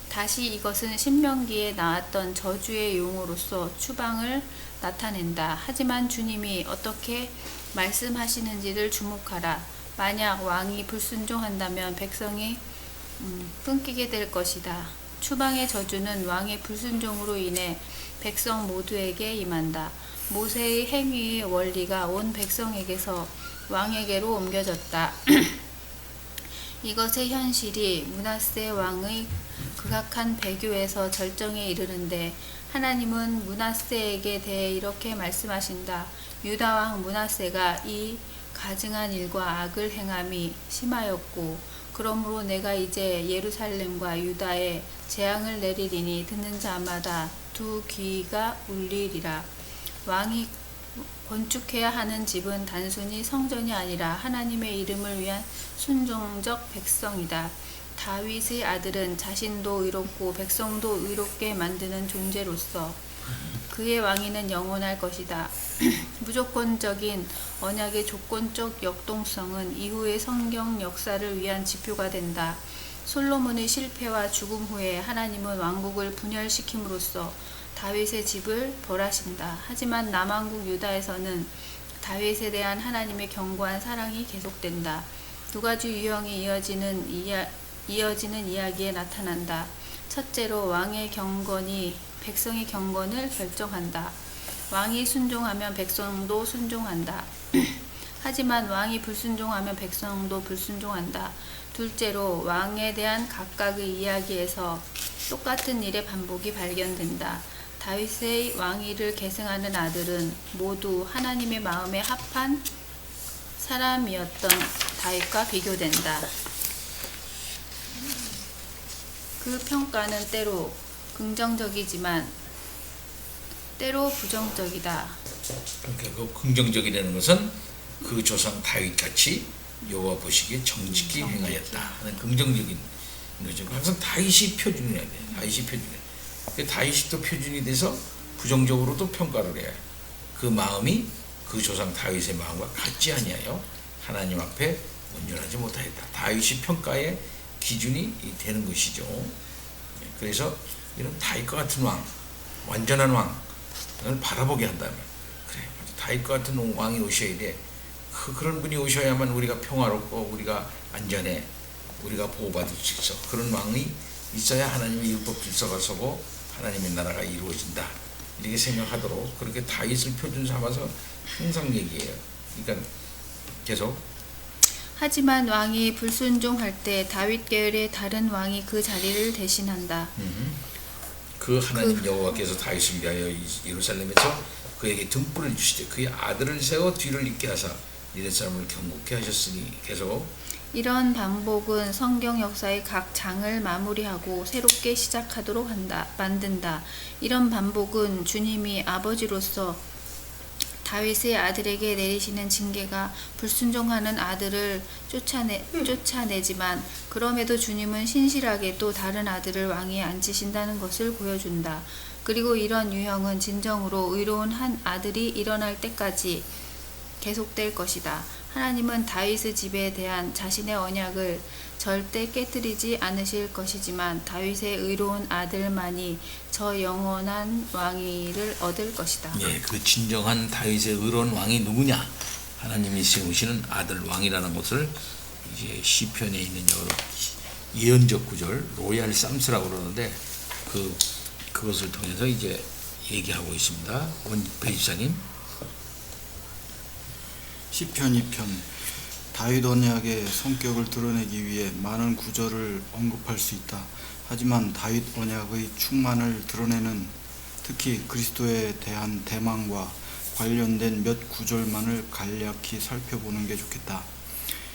다시 이것은 신명기에 나왔던 저주의 용어로서 추방을 나타낸다. 하지만 주님이 어떻게 말씀하시는지를 주목하라. 만약 왕이 불순종한다면 백성이 끊기게 될 것이다. 추방의 저주는 왕의 불순종으로 인해 백성 모두에게 임한다. 모세의 행위의 원리가 온 백성에게서 왕에게로 옮겨졌다. 이것의 현실이 므낫세 왕의 극악한 배교에서 절정에 이르는데 하나님은 므낫세에게 대해 이렇게 말씀하신다. 유다 왕 므낫세가 이 가증한 일과 악을 행함이 심하였고 그러므로 내가 이제 예루살렘과 유다에 재앙을 내리리니 듣는 자마다 두 귀가 울리리라. 왕이 건축해야 하는 집은 단순히 성전이 아니라 하나님의 이름을 위한 순종적 백성이다. 다윗의 아들은 자신도 의롭고 백성도 의롭게 만드는 존재로서 그의 왕위는 영원할 것이다. 무조건적인 언약의 조건적 역동성은 이후의 성경 역사를 위한 지표가 된다. 솔로몬의 실패와 죽음 후에 하나님은 왕국을 분열시킴으로써 다윗의 집을 벌하신다. 하지만 남왕국 유다에서는 다윗에 대한 하나님의 견고한 사랑이 계속된다. 두 가지 유형이 이어지는 이야기에 나타난다. 첫째로 왕의 경건이 백성의 경건을 결정한다. 왕이 순종하면 백성도 순종한다. 하지만 왕이 불순종하면 백성도 불순종한다. 둘째로 왕에 대한 각각의 이야기에서 똑같은 일의 반복이 발견된다. 다윗의 왕위를 계승하는 아들은 모두 하나님의 마음에 합한 사람이었던 다윗과 비교된다. 그 평가는 때로 긍정적이지만 때로 부정적이다. 그러니까 그 긍정적이라는 것은 그 조상 다윗같이 여호와 보시기에 정직히 행하였다 하는 긍정적인 거죠. 항상 다윗이 표준이어야 돼. 다윗이 표준이야. 다윗이 또 표준이 돼서 부정적으로도 평가를 해요. 그 마음이 그 조상 다윗의 마음과 같지 아니하여 하나님 앞에 온전하지 못하였다. 다윗이 평가의 기준이 되는 것이죠. 그래서 이런 다윗과 같은 왕, 완전한 왕을 바라보게 한다면, 그래, 다윗과 같은 왕이 오셔야 돼. 그런 분이 오셔야만 우리가 평화롭고 우리가 안전해, 우리가 보호받을 수 있어. 그런 왕이 있어야 하나님의 율법 질서가 서고 하나님의 나라가 이루어진다. 이렇게 생각하도록 그렇게 다윗을 표준 삼아서 항상 얘기해요. 그러니까 계속. 하지만 왕이 불순종할 때 다윗 계열의 다른 왕이 그 자리를 대신한다. 그 하나님 여호와께서 다윗을 위하여 예루살렘에서 그에게 등불을 주시되 그의 아들을 세워 뒤를 잇게 하사 이런 사람을 경고케 하셨으니. 계속. 이런 반복은 성경 역사의 각 장을 마무리하고 새롭게 시작하도록 만든다. 이런 반복은 주님이 아버지로서 다윗의 아들에게 내리시는 징계가 불순종하는 아들을 쫓아내지만 그럼에도 주님은 신실하게 또 다른 아들을 왕위에 앉히신다는 것을 보여준다. 그리고 이런 유형은 진정으로 의로운 한 아들이 일어날 때까지 계속될 것이다. 하나님은 다윗의 집에 대한 자신의 언약을 절대 깨뜨리지 않으실 것이지만 다윗의 의로운 아들만이 저 영원한 왕위를 얻을 것이다. 예, 그 진정한 다윗의 의로운 왕이 누구냐? 하나님이 세우시는 아들 왕이라는 것을 이제 시편에 있는 여러 예언적 구절, 로얄 삼스라고 그러는데 그것을 통해서 이제 얘기하고 있습니다. 배집사님. 시편 2편. 다윗 언약의 성격을 드러내기 위해 많은 구절을 언급할 수 있다. 하지만 다윗 언약의 충만을 드러내는 특히 그리스도에 대한 대망과 관련된 몇 구절만을 간략히 살펴보는 게 좋겠다.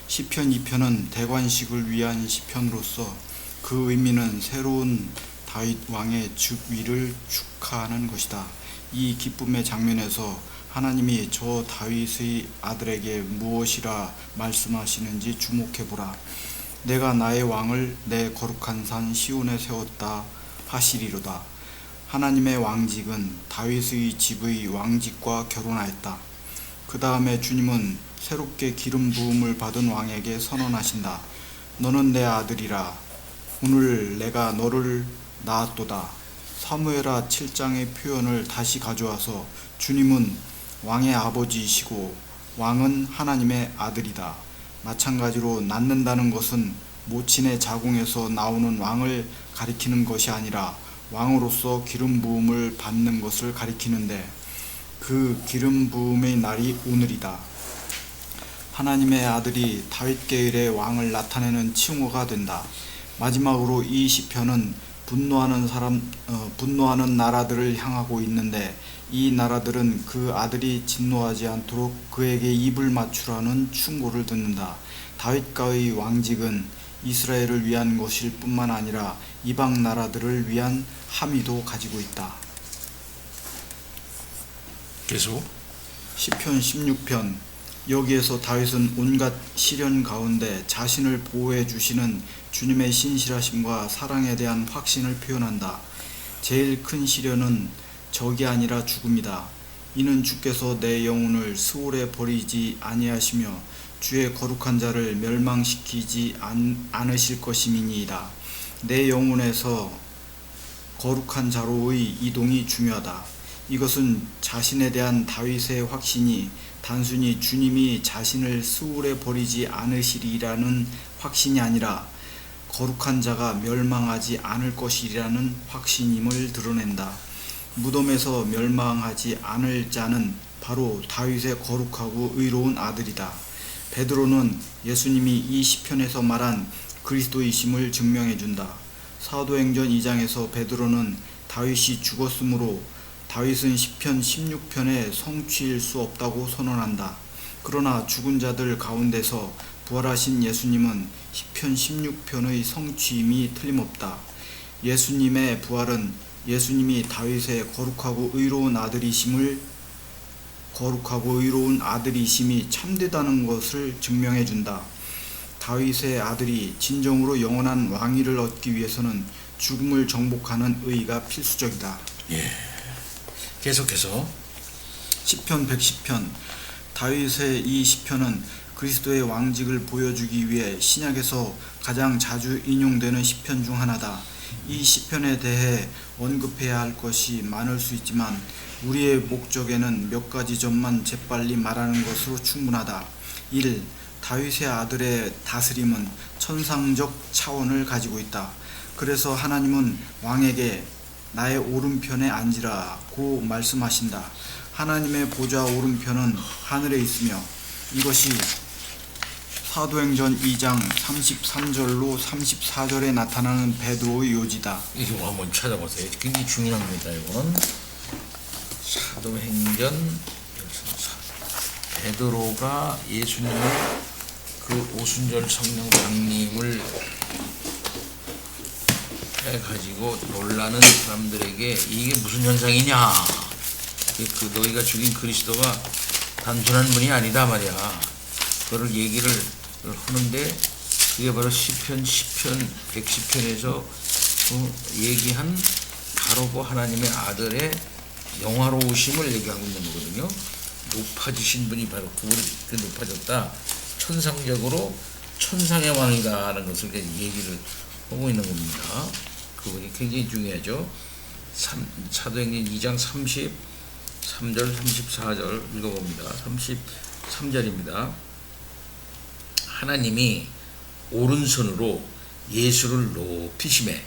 시편 2편은 대관식을 위한 시편으로서 그 의미는 새로운 다윗 왕의 즉위를 축하하는 것이다. 이 기쁨의 장면에서 하나님이 저 다윗의 아들에게 무엇이라 말씀하시는지 주목해보라. 내가 나의 왕을 내 거룩한 산 시온에 세웠다 하시리로다. 하나님의 왕직은 다윗의 집의 왕직과 결혼하였다. 그 다음에 주님은 새롭게 기름 부음을 받은 왕에게 선언하신다. 너는 내 아들이라. 오늘 내가 너를 낳았도다. 사무엘하 7장의 표현을 다시 가져와서 주님은 왕의 아버지이시고 왕은 하나님의 아들이다. 마찬가지로 낳는다는 것은 모친의 자궁에서 나오는 왕을 가리키는 것이 아니라 왕으로서 기름 부음을 받는 것을 가리키는데 그 기름 부음의 날이 오늘이다. 하나님의 아들이 다윗 계열의 왕을 나타내는 칭호가 된다. 마지막으로 이 시편은 분노하는 나라들을 향하고 있는데 이 나라들은 그 아들이 진노하지 않도록 그에게 입을 맞추라는 충고를 듣는다. 다윗가의 왕직은 이스라엘을 위한 것일 뿐만 아니라 이방 나라들을 위한 함의도 가지고 있다. 계속. 시편 16편. 여기에서 다윗은 온갖 시련 가운데 자신을 보호해 주시는 주님의 신실하심과 사랑에 대한 확신을 표현한다. 제일 큰 시련은 적이 아니라 죽음이다. 이는 주께서 내 영혼을 스올에 버리지 아니하시며 주의 거룩한 자를 멸망시키지 않으실 것임이니이다. 내 영혼에서 거룩한 자로의 이동이 중요하다. 이것은 자신에 대한 다윗의 확신이 단순히 주님이 자신을 수울에 버리지 않으시리라는 확신이 아니라 거룩한 자가 멸망하지 않을 것이라는 확신임을 드러낸다. 무덤에서 멸망하지 않을 자는 바로 다윗의 거룩하고 의로운 아들이다. 베드로는 예수님이 이 시편에서 말한 그리스도이심을 증명해준다. 사도행전 2장에서 베드로는 다윗이 죽었으므로 다윗은 시편 16편의 성취일 수 없다고 선언한다. 그러나 죽은 자들 가운데서 부활하신 예수님은 시편 16편의 성취임이 틀림없다. 예수님의 부활은 예수님이 다윗의 거룩하고 의로운 아들이심이 참되다는 것을 증명해준다. 다윗의 아들이 진정으로 영원한 왕위를 얻기 위해서는 죽음을 정복하는 의가 필수적이다. 계속해서 시편 110편. 다윗의 이 시편은 그리스도의 왕직을 보여주기 위해 신약에서 가장 자주 인용되는 시편 중 하나다. 이 시편에 대해 언급해야 할 것이 많을 수 있지만 우리의 목적에는 몇 가지 점만 재빨리 말하는 것으로 충분하다. 1. 다윗의 아들의 다스림은 천상적 차원을 가지고 있다. 그래서 하나님은 왕에게 나의 오른편에 앉으라고 말씀하신다. 하나님의 보좌 오른편은 하늘에 있으며 이것이 사도행전 2장 33절로 34절에 나타나는 베드로의 요지다. 이거 한번 찾아보세요. 굉장히 중요합니다. 이거는 사도행전 베드로가 예수님을 그 오순절 성령 강림을 해가지고 놀라는 사람들에게 이게 무슨 현상이냐, 그 너희가 죽인 그리스도가 단순한 분이 아니다 말이야. 그걸 얘기를 하는데 그게 바로 시편 10편 110편에서 얘기한 바로 그 하나님의 아들의 영화로우심을 얘기하고 있는 거거든요. 높아지신 분이 바로 그 높아졌다, 천상적으로 천상의 왕이다 하는 것을 얘기를 하고 있는 겁니다. 그분이 굉장히 중요하죠. 사도행전 2장 33절 34절 읽어봅니다. 33절입니다. 하나님이 오른손으로 예수를 높이심에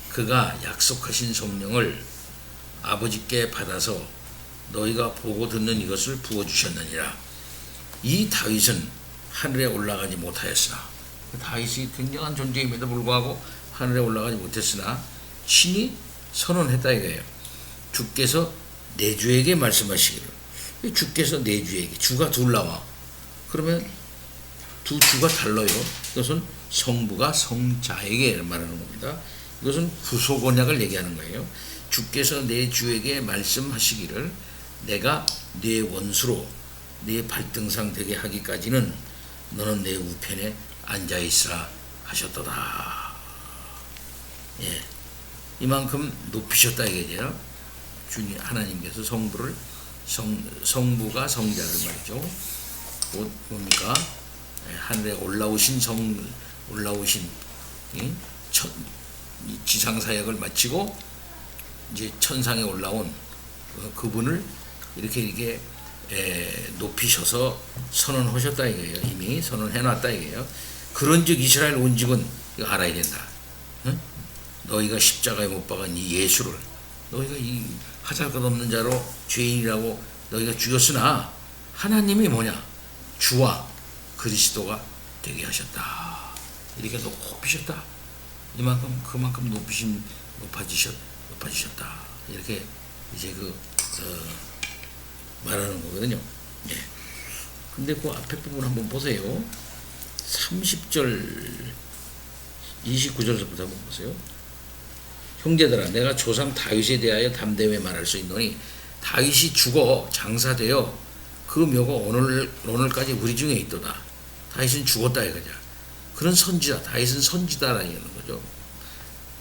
그가 약속하신 성령을 아버지께 받아서 너희가 보고 듣는 이것을 부어주셨느니라. 이 다윗은 하늘에 올라가지 못하였으나, 다윗이 굉장한 존재임에도 불구하고 하늘에 올라가지 못했으나 친히 선언했다 이거예요. 주께서 내 주에게 말씀하시기를. 주께서 내 주에게, 주가 둘 나와. 그러면 두 주가 달라요. 이것은 성부가 성자에게 말하는 겁니다. 이것은 후속 언약을 얘기하는 거예요. 주께서 내 주에게 말씀하시기를 내가 네 원수로 네 발등상 되게 하기까지는 너는 내 우편에 앉아있으라 하셨도다. 이만큼 높이셨다 이거죠. 주님 하나님께서 성부가 성자를 말이죠. 뭡니까? 하늘에 올라오신 지상 사역을 마치고 이제 천상에 올라온 그분을 이렇게 높이셔서 선언하셨다 이거예요. 이미 선언해놨다 이거예요. 그런즉 이스라엘 온 집은 이거 알아야 된다. 응? 너희가 십자가에 못 박은 이 예수를 너희가 이 하잘 것 없는 자로 죄인이라고 너희가 죽였으나 하나님이 뭐냐? 주와 그리스도가 되게 하셨다. 이렇게 높이셨다. 그만큼 높아지셨다. 이렇게 이제 말하는 거거든요. 근데 그 앞에 부분 한번 보세요. 30절 29절부터 한번 보세요. 형제들아, 내가 조상 다윗에 대하여 담대히 말할 수 있노니 다윗이 죽어 장사되어 그 묘가 오늘까지 우리 중에 있도다. 다윗은 죽었다 이거죠. 그런 선지자, 다윗은 선지자라는 거죠.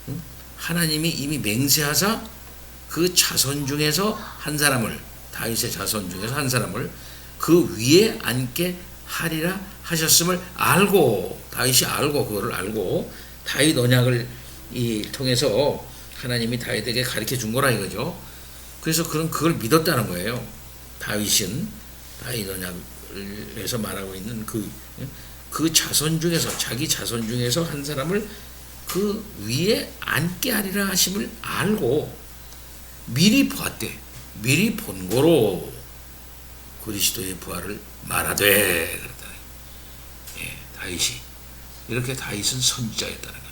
응? 하나님이 이미 맹세하사 그 자손 중에서 한 사람을, 다윗의 자손 중에서 한 사람을 그 위에 앉게 하리라 하셨음을 알고, 다윗이 알고, 그거를 알고 다윗 언약을 통해서 하나님이 다윗에게 가르쳐 준 거라 이거죠. 그래서 그걸 믿었다는 거예요. 다윗은 다윗 언약에서 말하고 있는 그 자손 중에서 자기 자손 중에서 한 사람을 그 위에 앉게 하리라 하심을 알고 미리 보았대. 미리 본 거로 그리스도의 부활을 말하되 그랬다. 예, 다윗이 이렇게 다윗은 선지자였다는 겁니다.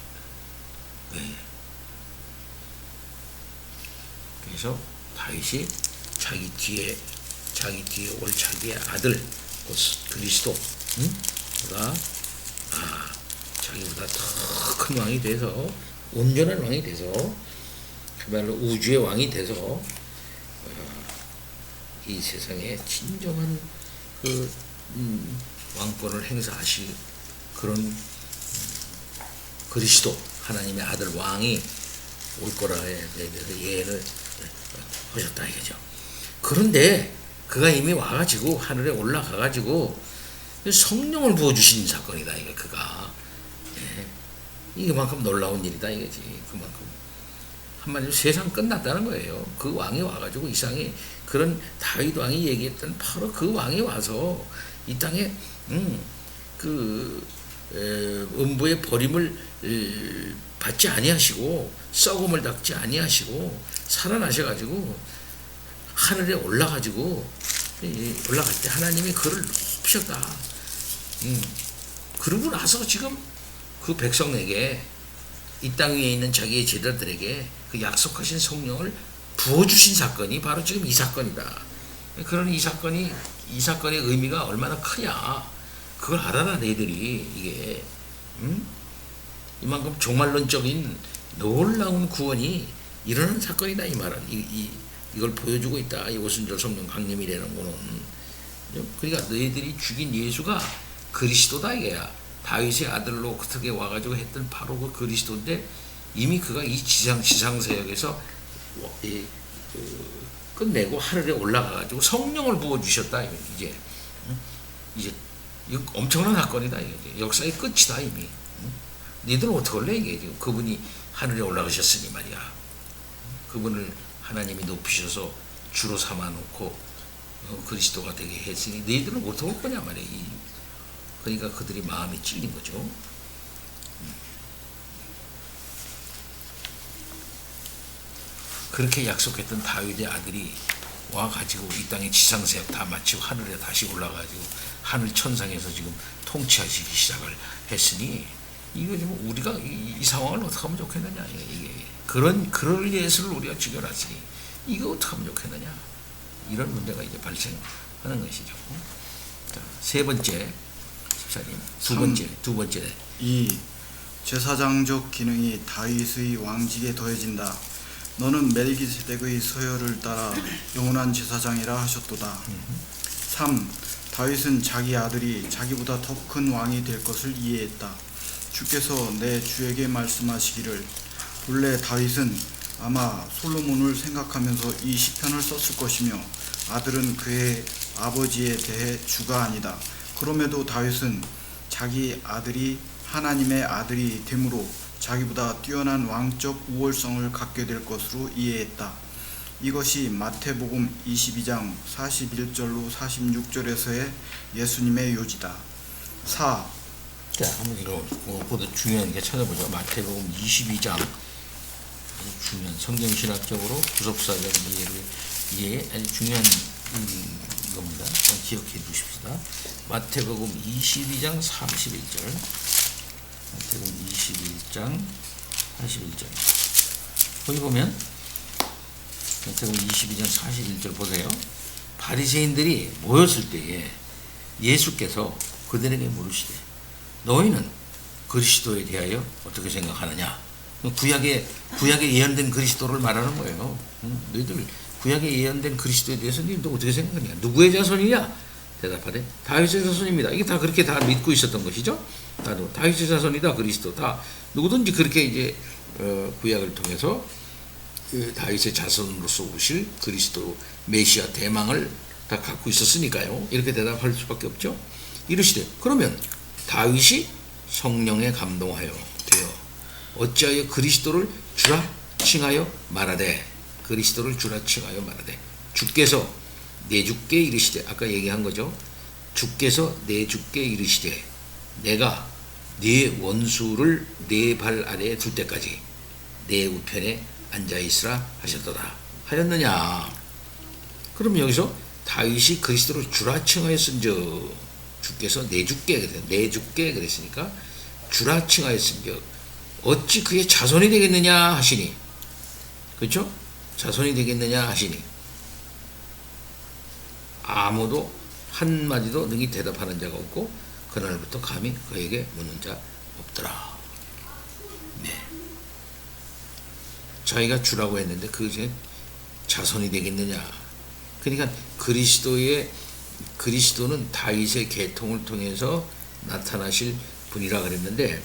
네. 그래서 다윗이 자기 뒤에 올 자기의 아들 곧 그리스도, 가 자기보다 더 큰 왕이 돼서 온전한 왕이 돼서 그야말로 우주의 왕이 돼서 이 세상에 진정한 왕권을 행사하실 그런 그리스도 하나님의 아들 왕이 올 거라에 대해서 예언을 하셨다 이거죠. 그런데 그가 이미 와가지고 하늘에 올라가가지고 성령을 부어주신 사건이다 이거 그가. 예. 이만큼 놀라운 일이다 이거지. 그만큼 한마디로 세상 끝났다는 거예요. 그 왕이 와가지고 이 세상에 그런 다윗 왕이 얘기했던 바로 그 왕이 와서 이 땅에 음부의 버림을 받지 아니하시고 썩음을 닦지 아니하시고 살아나셔가지고 하늘에 올라가지고 올라갈 때 하나님이 그를 높이셨다. 그러고 나서 지금 그 백성에게 이 땅 위에 있는 자기의 제자들에게 그 약속하신 성령을 부어주신 사건이 바로 지금 이 사건이다. 그런 이 사건의 의미가 얼마나 크냐. 그걸 알아라 너희들이. 이게 이만큼 종말론적인 놀라운 구원이 일어나는 사건이다 이 말은. 이걸 보여주고 있다. 이 오순절 성령 강림이라는 거는. 그러니까 너희들이 죽인 예수가 그리스도다 이게야. 다윗의 아들로 그렇게 와가지고 했던 바로 그 그리스도인데 이미 그가 이 지상세역에서 끝내고 하늘에 올라가가지고 성령을 부어주셨다. 이제 이거 엄청난 사건이다. 이게 역사의 끝이다 이미. 니들은 어떻게 할래 이게 지금 그분이 하늘에 올라가셨으니 말이야. 그분을 하나님이 높이셔서 주로 삼아놓고 그리스도가 되게 했으니 너희들은 어떻게 할 거냐 말이야. 그러니까 그들이 마음이 찔린 거죠. 그렇게 약속했던 다윗의 아들이 와가지고 이 땅의 지상세역 다 마치고 하늘에 다시 올라가지고 하늘 천상에서 지금 통치하시기 시작을 했으니 이거 지금 우리가 이 상황을 어떻게 하면 좋겠느냐. 이게 그럴 예수를 우리가 죽여놨으니 이거 어떻게 하면 좋겠느냐. 이런 문제가 이제 발생하는 것이죠. 자, 세 번째. 두 번째. 이 제사장적 기능이 다윗의 왕직에 더해진다. 너는 멜기세덱의 서열을 따라 영원한 제사장이라 하셨도다. 3. 다윗은 자기 아들이 자기보다 더 큰 왕이 될 것을 이해했다. 주께서 내 주에게 말씀하시기를 본래 다윗은 아마 솔로몬을 생각하면서 이 시편을 썼을 것이며 아들은 그의 아버지에 대해 주가 아니다. 그럼에도 다윗은 자기 아들이 하나님의 아들이 됨으로 자기보다 뛰어난 왕적 우월성을 갖게 될 것으로 이해했다. 이것이 마태복음 22장 41절로 46절에서의 예수님의 요지다. 4. 자, 한번 이거 보다 중요한 게 찾아보죠. 마태복음 22장 중요한 성경신학적으로 구속사적 이해에 아주 중요한 겁니다. 기억해 두십시다. 마태복음 22장 41절. 마태복음 21장 41절. 거기 보면 마태복음 22장 41절 보세요. 바리새인들이 모였을 때에 예수께서 그들에게 물으시되 너희는 그리스도에 대하여 어떻게 생각하느냐. 구약에 예언된 그리스도를 말하는 거예요. 너희들 구약에 예언된 그리스도에 대해서 너희도 어떻게 생각하냐. 누구의 자손이냐. 대답하되 다윗의 자손입니다. 이게 다 그렇게 다 믿고 있었던 것이죠. 나도 다윗의 자손이다 그리스도 다 누구든지 그렇게 이제 구약을 통해서 그 다윗의 자손으로서 오실 그리스도 메시아 대망을 다 갖고 있었으니까요. 이렇게 대답할 수밖에 없죠. 이르시되 그러면 다윗이 성령에 감동하여 되어 어찌하여 그리스도를 주라 칭하여 말하되 그리스도를 주라 칭하여 말하되 주께서 내 주께 이르시되 아까 얘기한 거죠. 주께서 내 주께 이르시되 내가 네 원수를 네 발 아래에 둘 때까지 내 우편에 앉아 있으라 하셨도다 하였느냐. 그럼 여기서 다윗이 그리스도를 주라 칭하였은즉 주께서 내 주께 그랬으니까 주라 칭하였은즉 어찌 그의 자손이 되겠느냐 하시니, 그렇죠? 자손이 되겠느냐 하시니 아무도 한마디도 능히 대답하는 자가 없고 그날부터 감히 그에게 묻는 자 없더라. 네. 자기가 주라고 했는데 그게 자손이 되겠느냐. 그러니까 그리스도는 다윗의 계통을 통해서 나타나실 분이라 그랬는데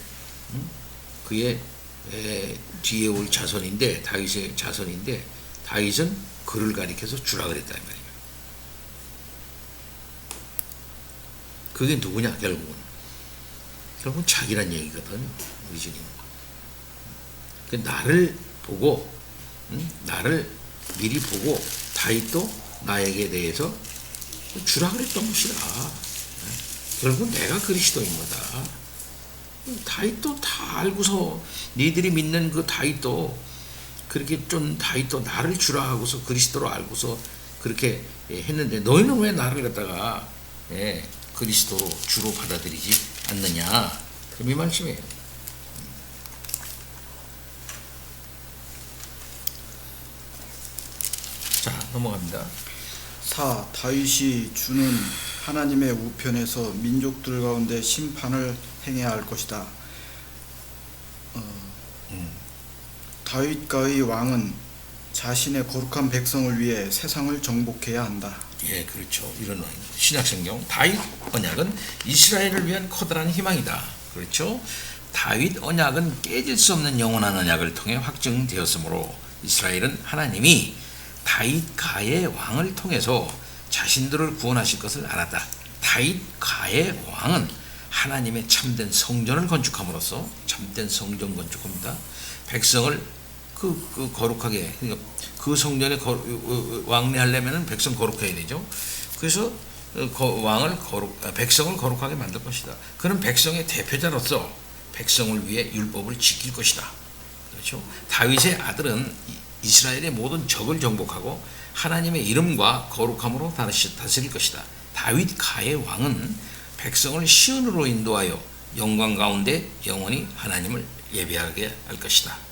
그의 뒤에 올 자손인데 다윗의 자손인데 다윗은 그를 가리켜서 주라 그랬다 이 말이에요. 그게 누구냐 결국은 자기란 얘기거든. 우리 주님. 그 나를 보고 나를 미리 보고 다윗도 나에게 대해서 주라 그랬던 것이다. 결국 내가 그리스도인 거다. 다윗도 다 알고서 니들이 믿는 그 다윗도 그렇게 좀 다윗도 나를 주라 하고서 그리스도로 알고서 그렇게 했는데 너희는 왜 나를 갖다가 그리스도로 주로 받아들이지 않느냐. 그럼 이 말씀이에요. 자, 넘어갑니다. 4. 다윗이 주는 하나님의 우편에서 민족들 가운데 심판을 행해야 할 것이다. 다윗과의 왕은 자신의 거룩한 백성을 위해 세상을 정복해야 한다. 예, 그렇죠. 이런 신약성경 다윗 언약은 이스라엘을 위한 커다란 희망이다. 그렇죠. 다윗 언약은 깨질 수 없는 영원한 언약을 통해 확증되었으므로 이스라엘은 하나님이 다윗 가의 왕을 통해서 자신들을 구원하실 것을 알았다. 다윗 가의 왕은 하나님의 참된 성전을 건축함으로써 참된 성전 건축합니다. 백성을 그 거룩하게, 그러니까 그 성전에 왕래하려면 백성 거룩해야 되죠. 그래서 백성을 거룩하게 만들 것이다. 그는 백성의 대표자로서 백성을 위해 율법을 지킬 것이다. 그렇죠. 다윗의 아들은 이스라엘의 모든 적을 정복하고 하나님의 이름과 거룩함으로 다스릴 것이다. 다윗 가의 왕은 백성을 시온으로 인도하여 영광 가운데 영원히 하나님을 예배하게 할 것이다.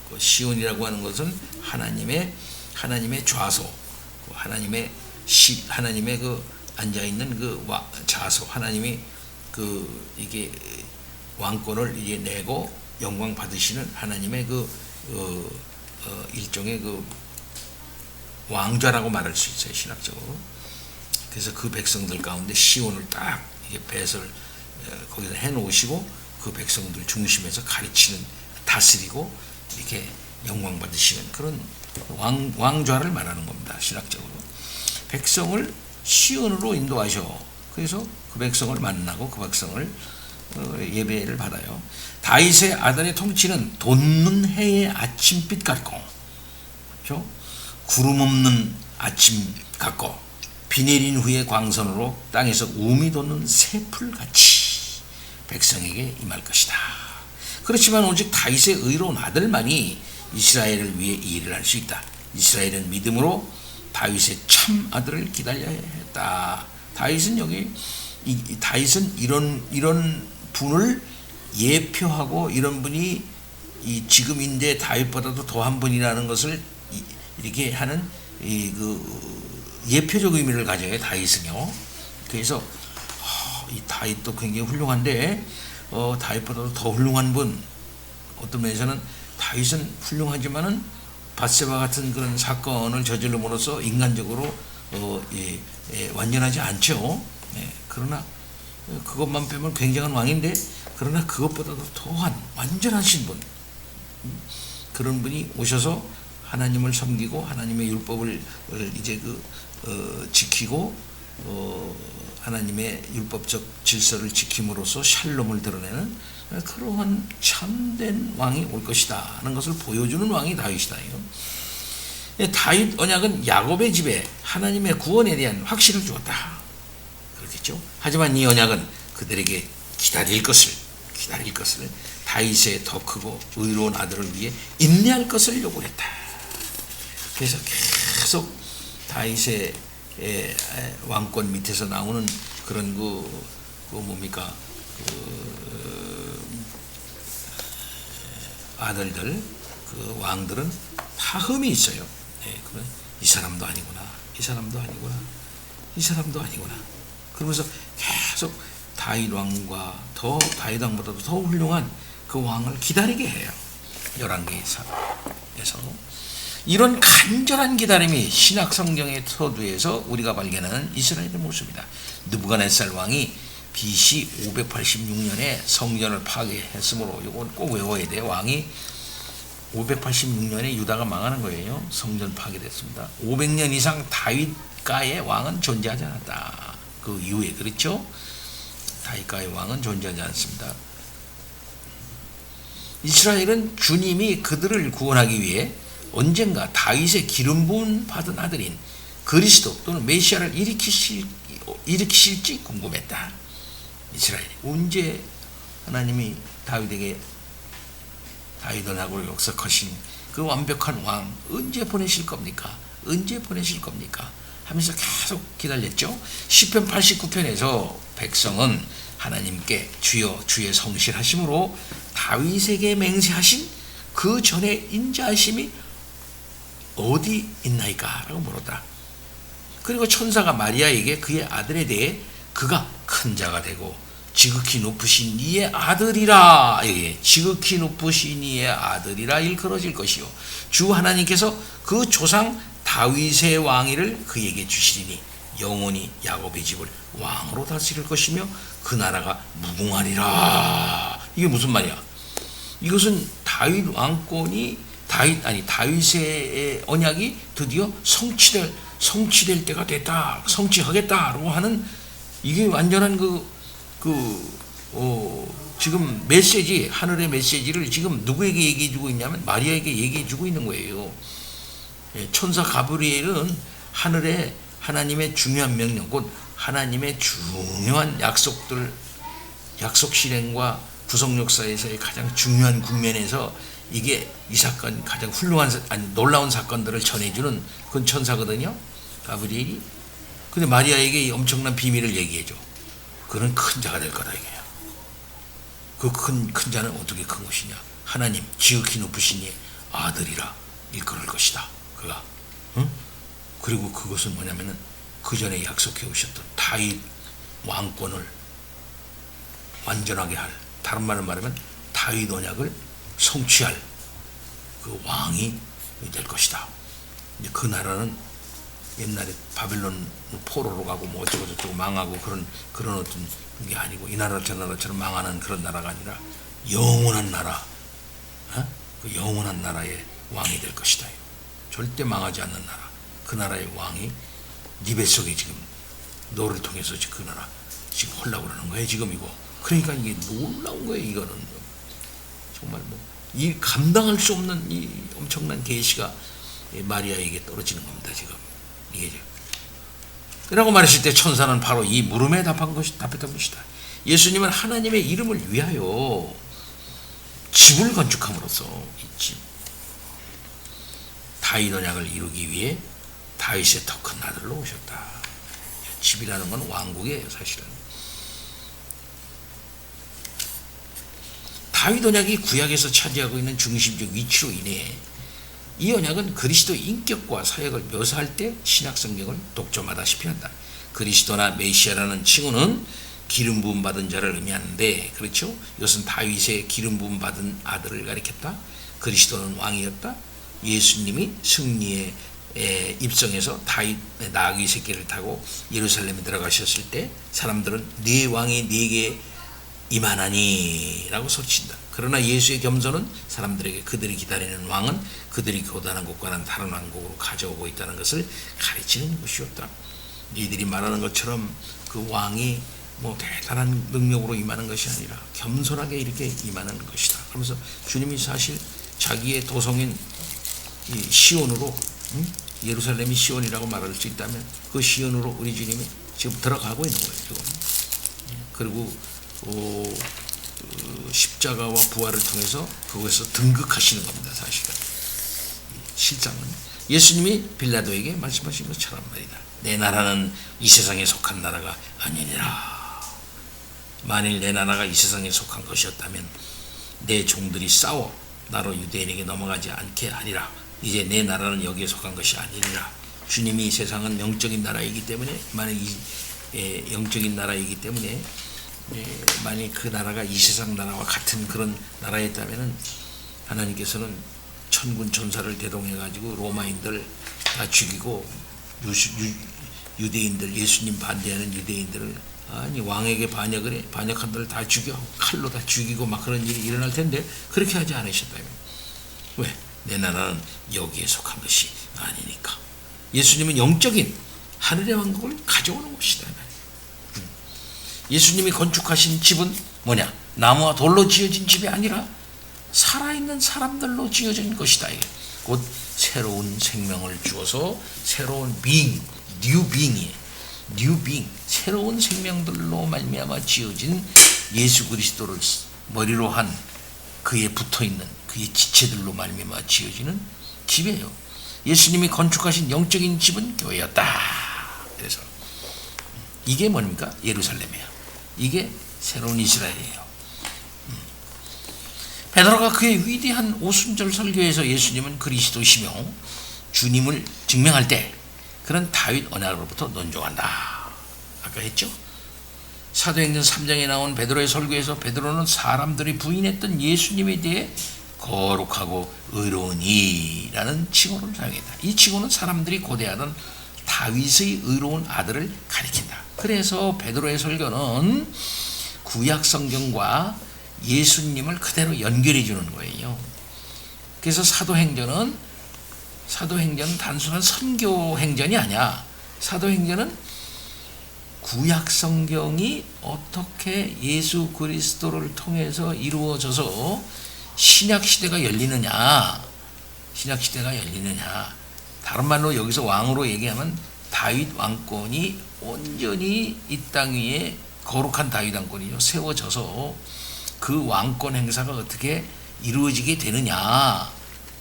그 시온이라고 하는 것은 하나님의 좌소, 하나님의 그 앉아 있는 그 좌소, 하나님이 그 이게 왕권을 이제 내고 영광 받으시는 하나님의 일종의 그 왕좌라고 말할 수 있어요, 신학적으로. 그래서 그 백성들 가운데 시온을 딱 이게 배설 거기서 해놓으시고 그 백성들 중심에서 가르치는, 다스리고 이렇게 영광 받으시는 그런 왕좌를 말하는 겁니다, 신학적으로. 백성을 시온으로 인도하셔. 그래서 그 백성을 만나고 그 백성을 예배를 받아요. 다윗의 아들의 통치는 돋는 해의 아침빛 같고, 그렇죠? 구름 없는 아침 같고, 비 내린 후의 광선으로 땅에서 우미 돋는 새풀같이 백성에게 임할 것이다. 그렇지만 오직 다윗의 의로운 아들만이 이스라엘을 위해 이 일을 할 수 있다. 이스라엘은 믿음으로 다윗의 참 아들을 기다려야 했다. 다윗은 이런 분을 예표하고 이런 분이 지금인데 다윗보다도 더한 분이라는 것을 이렇게 하는 예표적 의미를 가져요, 다윗은요. 그래서 이 다윗도 굉장히 훌륭한데 다윗보다도 더 훌륭한 분, 어떤 면에서는 다윗은 훌륭하지만은 밧세바 같은 그런 사건을 저지름으로써 인간적으로 완전하지 않죠. 그러나 그것만 빼면 굉장한 왕인데, 그러나 그것보다도 더한 완전하신 분, 그런 분이 오셔서 하나님을 섬기고 하나님의 율법을 이제 지키고 하나님의 율법적 질서를 지킴으로써 샬롬을 드러내는 그러한 참된 왕이 올 것이다 하는 것을 보여주는 왕이 다윗이다. 다윗 언약은 야곱의 집에 하나님의 구원에 대한 확신을 주었다. 그렇겠죠. 하지만 이 언약은 그들에게 기다릴 것을 다윗의 더 크고 의로운 아들을 위해 인내할 것을 요구했다. 그래서 계속 다윗의 왕권 밑에서 나오는 그런 아들들, 그 왕들은 다 흠이 있어요. 이 사람도 아니구나, 이 사람도 아니구나, 이 사람도 아니구나. 그러면서 계속 다윗 왕보다도 더 훌륭한 그 왕을 기다리게 해요. 열왕기에서. 이런 간절한 기다림이 신약 성경의 서두에서 우리가 발견하는 이스라엘의 모습이다. 느부갓네살 왕이 BC 586년에 성전을 파괴했으므로 이건 꼭 외워야 돼요. 왕이 586년에 유다가 망하는 거예요. 성전 파괴됐습니다. 500년 이상 다윗가의 왕은 존재하지 않았다. 그 이후에, 그렇죠? 다윗가의 왕은 존재하지 않습니다. 이스라엘은 주님이 그들을 구원하기 위해 언젠가 다윗의 기름 부음 받은 아들인 그리스도 또는 메시아를 일으키실지 궁금했다. 이스라엘이 언제 하나님이 다윗 언약으로 역사하신 그 완벽한 왕 언제 보내실 겁니까? 하면서 계속 기다렸죠. 시편 89편에서 백성은 하나님께 주여 주의 성실하심으로 다윗에게 맹세하신 그 전에 인자하심이 어디 있나이까? 라고 물었다. 그리고 천사가 마리아에게 그의 아들에 대해 그가 큰 자가 되고 지극히 높으신 이의 아들이라, 지극히 높으신 이의 아들이라 일컬어질 것이요 주 하나님께서 그 조상 다윗의 왕위를 그에게 주시리니 영원히 야곱의 집을 왕으로 다스릴 것이며 그 나라가 무궁하리라. 이게 무슨 말이야? 이것은 다윗 왕권이 다윗의 언약이 드디어 성취될 때가 됐다, 성취하겠다라고 하는, 이게 완전한 지금 메시지, 하늘의 메시지를 지금 누구에게 얘기해주고 있냐면 마리아에게 얘기해주고 있는 거예요. 천사 가브리엘은 하늘에 하나님의 중요한 명령, 곧 하나님의 중요한 약속 실행과 구속 역사에서의 가장 중요한 국면에서 이 사건 가장 놀라운 사건들을 전해주는 그건 천사거든요, 가브리엘이. 근데 마리아에게 이 엄청난 비밀을 얘기해줘. 그는 큰 자가 될 거다, 이게요. 그 큰 자는 어떻게 큰 것이냐? 하나님 지극히 높으신 이의 아들이라 일컬을 것이다, 그가. 응? 그리고 그것은 뭐냐면은 그 전에 약속해 오셨던 다윗 왕권을 완전하게 할, 다른 말로 말하면 다윗 언약을 성취할 그 왕이 될 것이다. 이제 그 나라는 옛날에 바벨론 포로로 가고 뭐 어쩌고 저쩌고 망하고 그런 어떤 게 아니고 이 나라 저 나라처럼 망하는 그런 나라가 아니라 영원한 나라, 그 영원한 나라의 왕이 될 것이다. 절대 망하지 않는 나라, 그 나라의 왕이 네 뱃속에 지금 너를 통해서 그 나라 지금 헐라고 그러는 거예요, 지금 이거. 그러니까 이게 놀라운 거예요, 이거는. 정말 이 감당할 수 없는 이 엄청난 계시가 마리아에게 떨어지는 겁니다, 지금. 이게죠. 그라고 말했을 때 천사는 바로 이 물음에 답했던 것이다. 예수님은 하나님의 이름을 위하여 집을 건축함으로써 이 집, 다윗 언약을 이루기 위해 다윗의 더 큰 아들로 오셨다. 집이라는 건 왕국이에요, 사실은. 다윗 언약이 구약에서 차지하고 있는 중심적 위치로 인해 이 언약은 그리스도의 인격과 사역을 묘사할 때 신약 성경을 독점하다시피 한다. 그리스도나 메시아라는 칭호는 기름 부음 받은 자를 의미하는데, 그렇죠? 이것은 다윗의 기름 부음 받은 아들을 가리켰다. 그리스도는 왕이었다. 예수님이 승리에 입성해서 다윗 나귀 새끼를 타고 예루살렘에 들어가셨을 때 사람들은 네 왕이 네게 임하나니 라고 소리친다. 그러나 예수의 겸손은 사람들에게 그들이 기다리는 왕은 그들이 교단한 곳과는 다른 왕국으로 가져오고 있다는 것을 가르치는 것이었다. 이들이 말하는 것처럼 그 왕이 뭐 대단한 능력으로 임하는 것이 아니라 겸손하게 이렇게 임하는 것이다. 그러면서 주님이 사실 자기의 도성인 이 시온으로, 예루살렘이 시온이라고 말할 수 있다면 그 시온으로 우리 주님이 지금 들어가고 있는 거예요. 지금. 그리고 십자가와 부활을 통해서 그곳에서 등극하시는 겁니다. 사실은 실상은 예수님이 빌라도에게 말씀하신 것처럼 말이다. 내 나라는 이 세상에 속한 나라가 아니니라. 만일 내 나라가 이 세상에 속한 것이었다면 내 종들이 싸워 나로 유대인에게 넘어가지 않게 하리라. 이제 내 나라는 여기에 속한 것이 아니니라. 주님이 세상은 영적인 나라이기 때문에, 만일 영적인 나라이기 때문에 만일 그 나라가 이 세상 나라와 같은 그런 나라였다면 하나님께서는 천군 천사를 대동해 가지고 로마인들 다 죽이고 유대인들, 예수님 반대하는 유대인들을, 아니 왕에게 반역한 들을 다 죽여 칼로 다 죽이고 막 그런 일이 일어날 텐데 그렇게 하지 않으셨다면, 왜? 내 나라는 여기에 속한 것이 아니니까. 예수님은 영적인 하늘의 왕국을 가져오는 것이다. 예수님이 건축하신 집은 뭐냐? 나무와 돌로 지어진 집이 아니라 살아있는 사람들로 지어진 것이다. 곧 새로운 생명을 주어서 새로운 being, new being이에요. new being, 새로운 생명들로 말미암아 지어진 예수 그리스도를 머리로 한 그에 붙어있는 그의 지체들로 말미암아 지어지는 집이에요. 예수님이 건축하신 영적인 집은 교회였다. 그래서 이게 뭡니까? 예루살렘이에요. 이게 새로운 이스라엘이에요. 베드로가 그의 위대한 오순절 설교에서 예수님은 그리스도시며 주님을 증명할 때 그런 다윗 언약으로부터 논종한다. 아까 했죠? 사도행전 3장에 나온 베드로의 설교에서 베드로는 사람들이 부인했던 예수님에 대해 거룩하고 의로운 이라는 칭호를 사용했다. 이 칭호는 사람들이 고대하던 다윗의 의로운 아들을 가리킨다. 그래서 베드로의 설교는 구약 성경과 예수님을 그대로 연결해 주는 거예요. 그래서 사도행전은 단순한 선교 행전이 아니야. 사도행전은 구약 성경이 어떻게 예수 그리스도를 통해서 이루어져서 신약 시대가 열리느냐. 다른 말로 여기서 왕으로 얘기하면 다윗 왕권이 온전히 이 땅 위에 거룩한 다윗 왕권이요 세워져서 그 왕권 행사가 어떻게 이루어지게 되느냐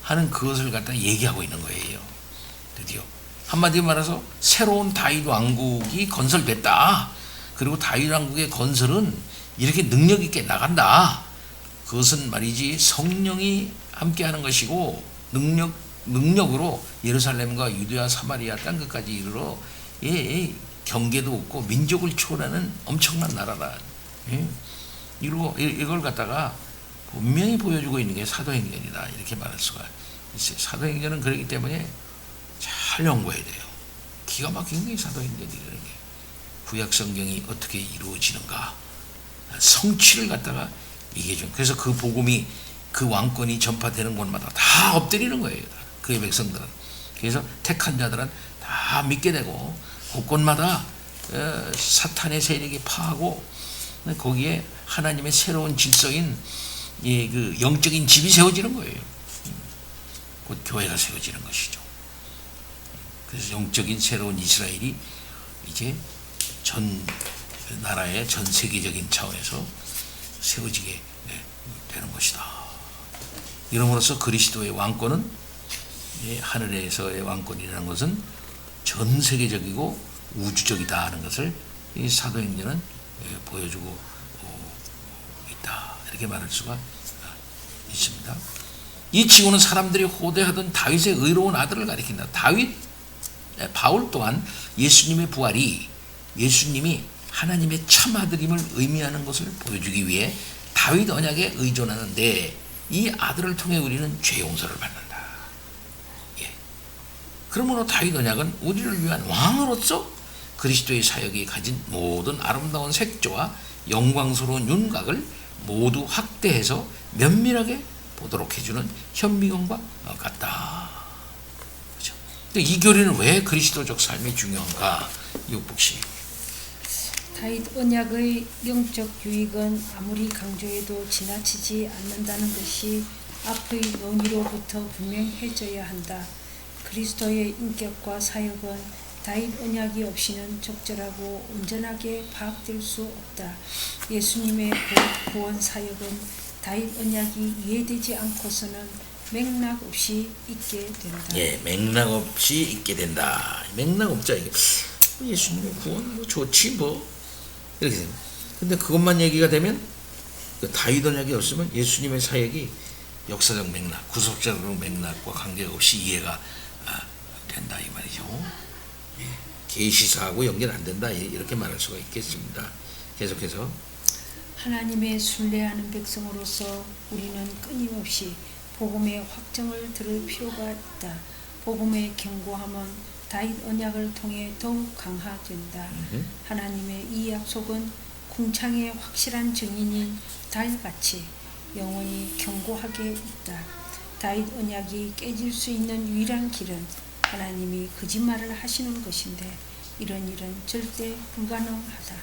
하는 그것을 갖다 얘기하고 있는 거예요. 드디어 한마디로 말해서 새로운 다윗 왕국이 건설됐다. 그리고 다윗 왕국의 건설은 이렇게 능력 있게 나간다. 그것은 말이지 성령이 함께하는 것이고 능력으로 예루살렘과 유대와 사마리아 땅끝까지 이르러 경계도 없고 민족을 초월하는 엄청난 나라다. 이걸 갖다가 분명히 보여주고 있는 게 사도행전이다. 이렇게 말할 수가 있어요. 사도행전은 그렇기 때문에 잘 연구해야 돼요. 기가 막힌 게 사도행전이라는 게. 구약 성경이 어떻게 이루어지는가. 성취를 갖다가 얘기해 준. 그래서 그 복음이 그 왕권이 전파되는 곳마다 다 엎드리는 거예요. 그의 백성들은. 그래서 택한 자들은 다 믿게 되고 곳곳마다 사탄의 세력이 파하고 거기에 하나님의 새로운 질서인 그 영적인 집이 세워지는 거예요. 곧 교회가 세워지는 것이죠. 그래서 영적인 새로운 이스라엘이 이제 전 나라의 전 세계적인 차원에서 세워지게 되는 것이다. 이름으로써 그리스도의 왕권은 하늘에서의 왕권이라는 것은 전 세계적이고 우주적이다 하는 것을 이 사도행전은 보여주고 있다. 이렇게 말할 수가 있습니다. 이 칭호는 사람들이 호대하던 다윗의 의로운 아들을 가리킨다. 바울 또한 예수님의 부활이 예수님이 하나님의 참 아들임을 의미하는 것을 보여주기 위해 다윗 언약에 의존하는데 이 아들을 통해 우리는 죄 용서를 받는다. 그러므로 다윗 언약은 우리를 위한 왕으로서 그리스도의 사역이 가진 모든 아름다운 색조와 영광스러운 윤곽을 모두 확대해서 면밀하게 보도록 해주는 현미경과 같다. 그렇죠? 이 교리는 왜 그리스도적 삶이 중요한가? 육복씨. 다윗 언약의 영적 유익은 아무리 강조해도 지나치지 않는다는 것이 앞의 논의로부터 분명해져야 한다. 그리스도의 인격과 사역은 다윗 언약이 없이는 적절하고 온전하게 파악될 수 없다. 예수님의 구원 사역은 다윗 언약이 이해되지 않고서는 맥락 없이 있게 된다. 예, 맥락 없이 있게 된다. 맥락 없자 이게 예수님의 구원 뭐 좋지 뭐 이렇게 됩니다. 근데 그것만 얘기가 되면 그 다윗 언약이 없으면 예수님의 사역이 역사적 맥락, 구속적 맥락과 관계가 없이 이해가 된다 이 말이죠. 예, 계시사하고 연결 안 된다 이렇게 말할 수가 있겠습니다. 계속해서 하나님의 순례하는 백성으로서 우리는 끊임없이 복음의 확정을 들을 필요가 있다. 복음의 견고함은 다윗 언약을 통해 더욱 강화된다. 하나님의 이 약속은 궁창의 확실한 증인인 달같이 영원히 견고하게 있다. 다윗 언약이 깨질 수 있는 유일한 길은 하나님이 거짓말을 하시는 것인데 이런 일은 절대 불가능하다.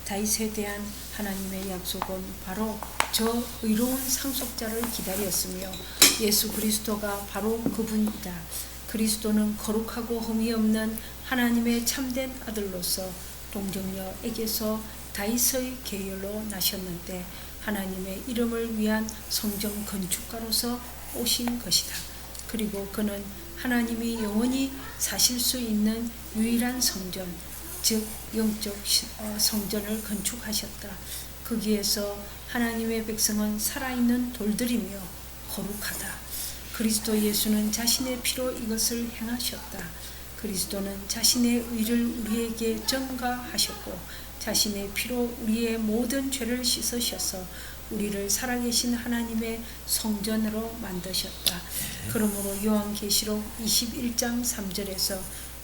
다윗에 대한 하나님의 약속은 바로 저 의로운 상속자를 기다렸으며 예수 그리스도가 바로 그분이다. 그리스도는 거룩하고 흠이 없는 하나님의 참된 아들로서 동정녀에게서 다윗의 계열로 나셨는데 하나님의 이름을 위한 성전 건축가로서 오신 것이다. 그리고 그는 하나님이 영원히 사실 수 있는 유일한 성전, 즉 영적 성전을 건축하셨다. 거기에서 하나님의 백성은 살아있는 돌들이며 거룩하다. 그리스도 예수는 자신의 피로 이것을 행하셨다. 그리스도는 자신의 의를 우리에게 전가하셨고 자신의 피로 우리의 모든 죄를 씻으셔서 우리를 살아계신 하나님의 성전으로 만드셨다. 그러므로 요한계시록 21장 3절에서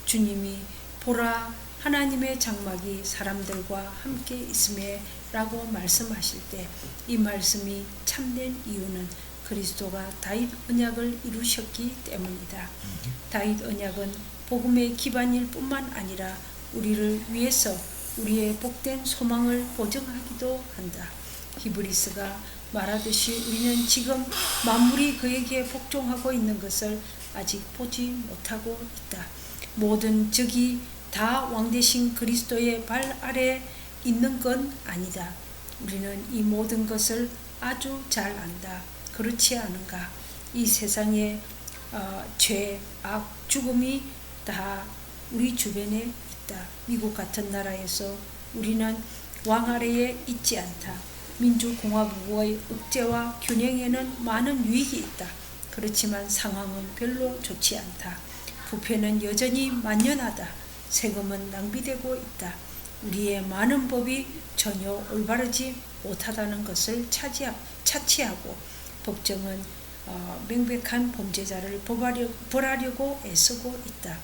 주님이 보라 하나님의 장막이 사람들과 함께 있음에 라고 말씀하실 때 이 말씀이 참된 이유는 그리스도가 다윗 언약을 이루셨기 때문이다. 다윗 언약은 복음의 기반일 뿐만 아니라 우리를 위해서 우리의 복된 소망을 보증하기도 한다. 히브리스가 말하듯이 우리는 지금 만물이 그에게 복종하고 있는 것을 아직 보지 못하고 있다. 모든 적이 다 왕되신 그리스도의 발 아래 있는 건 아니다. 우리는 이 모든 것을 아주 잘 안다. 그렇지 않은가? 이 세상에 죄, 악, 죽음이 다 우리 주변에 있다. 미국 같은 나라에서 우리는 왕 아래에 있지 않다. 민주공화국의 억제와 균형에는 많은 유익이 있다. 그렇지만 상황은 별로 좋지 않다. 부패는 여전히 만연하다. 세금은 낭비되고 있다. 우리의 많은 법이 전혀 올바르지 못하다는 것을 차치하고 법정은 명백한 범죄자를 벌하려고 애쓰고 있다.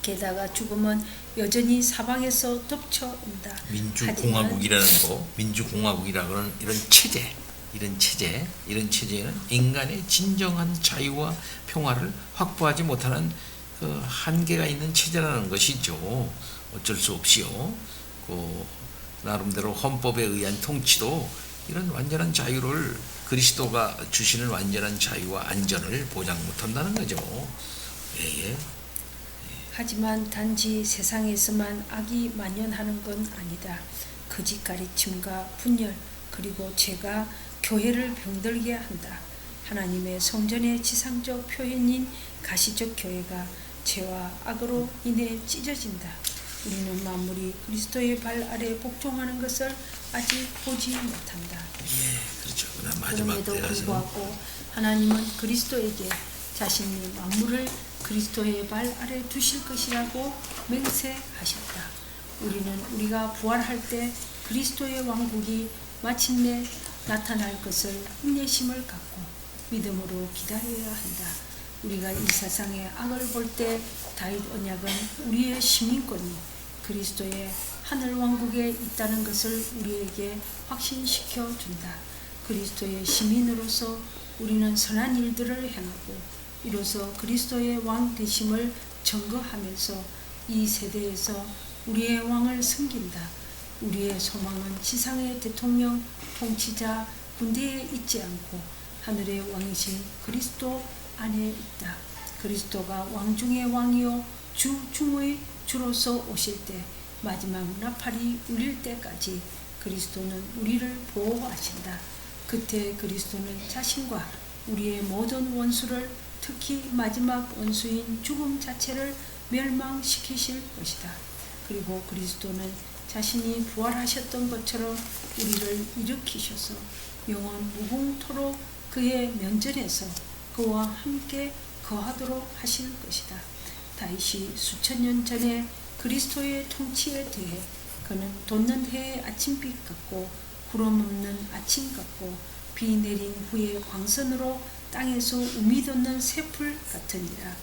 게다가 죽음은 여전히 사방에서 덮쳐온다. 민주공화국이라는 거, 민주공화국이라는 이런 체제는 인간의 진정한 자유와 평화를 확보하지 못하는 그 한계가 있는 체제라는 것이죠. 어쩔 수 없이요. 그 나름대로 헌법에 의한 통치도 이런 완전한 자유를 그리스도가 주시는 완전한 자유와 안전을 보장 못한다는 거죠. 예. 하지만 단지 세상에서만 악이 만연하는 건 아니다. 거짓 가르침과 분열 그리고 죄가 교회를 병들게 한다. 하나님의 성전의 지상적 표현인 가시적 교회가 죄와 악으로 인해 찢어진다. 우리는 만물이 그리스도의 발 아래 복종하는 것을 아직 보지 못한다. 예, 그렇죠. 마지막 그럼에도 때라서 불구하고 하나님은 그리스도에게 자신이 만물을 그리스도의 발 아래 두실 것이라고 맹세하셨다. 우리는 우리가 부활할 때 그리스도의 왕국이 마침내 나타날 것을 인내심을 갖고 믿음으로 기다려야 한다. 우리가 이 세상의 악을 볼 때 다윗 언약은 우리의 시민권이 그리스도의 하늘 왕국에 있다는 것을 우리에게 확신시켜 준다. 그리스도의 시민으로서 우리는 선한 일들을 행하고 이로써 그리스도의 왕 되심을 증거하면서 이 세대에서 우리의 왕을 섬긴다. 우리의 소망은 지상의 대통령, 통치자, 군대에 있지 않고 하늘의 왕이신 그리스도 안에 있다. 그리스도가 왕 중의 왕이요 주 중의 주로서 오실 때 마지막 나팔이 울릴 때까지 그리스도는 우리를 보호하신다. 그때 그리스도는 자신과 우리의 모든 원수를, 특히 마지막 원수인 죽음 자체를 멸망시키실 것이다. 그리고 그리스도는 자신이 부활하셨던 것처럼 우리를 일으키셔서 영원 무궁토록 그의 면전에서 그와 함께 거하도록 하실 것이다. 다윗이 수천 년 전에 그리스도의 통치에 대해 그는 돋는 해의 아침빛 같고 구름 없는 아침 같고 비 내린 후에 광선으로 땅에서 우미 돋는 새풀 같으니라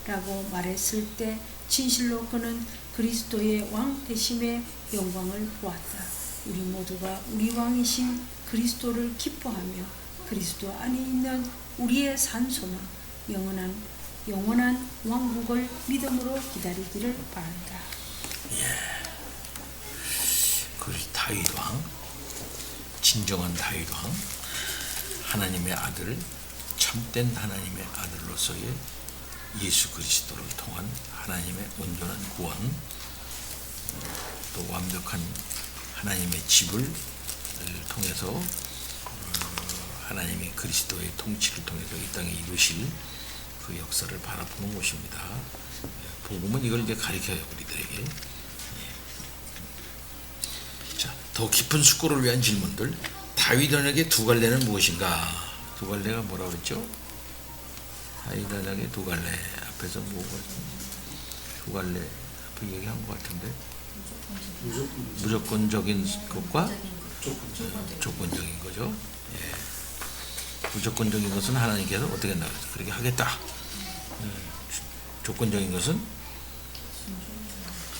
라고 말했을 때 진실로 그는 그리스도의 왕 되심의 영광을 보았다. 우리 모두가 우리 왕이신 그리스도를 기뻐하며 그리스도 안에 있는 우리의 산소나 영원한 왕국을 믿음으로 기다리기를 바란다. 그 다윗 왕, 진정한 다윗 왕, 하나님의 아들, 참된 하나님의 아들로서의 예수 그리스도를 통한 하나님의 온전한 구원, 또 완벽한 하나님의 집을 통해서 하나님의 그리스도의 통치를 통해서 이 땅에 이루실 그 역사를 바라보는 것입니다. 복음은 이걸 이제 가르쳐요, 우리들에게. 자, 더 깊은 숙고를 위한 질문들. 다윗 언약의 두 갈래는 무엇인가? 두 갈래가 뭐라고 그랬죠? 다윗 언약의 두 갈래. 앞에서 뭐가 두 갈래 앞에 얘기한 것 같은데. 무조건적인 것과 조건적인 거죠. 예. 무조건적인 것은 하나님께서 어떻게 한다고 해서 그렇게 하겠다. 조건적인 것은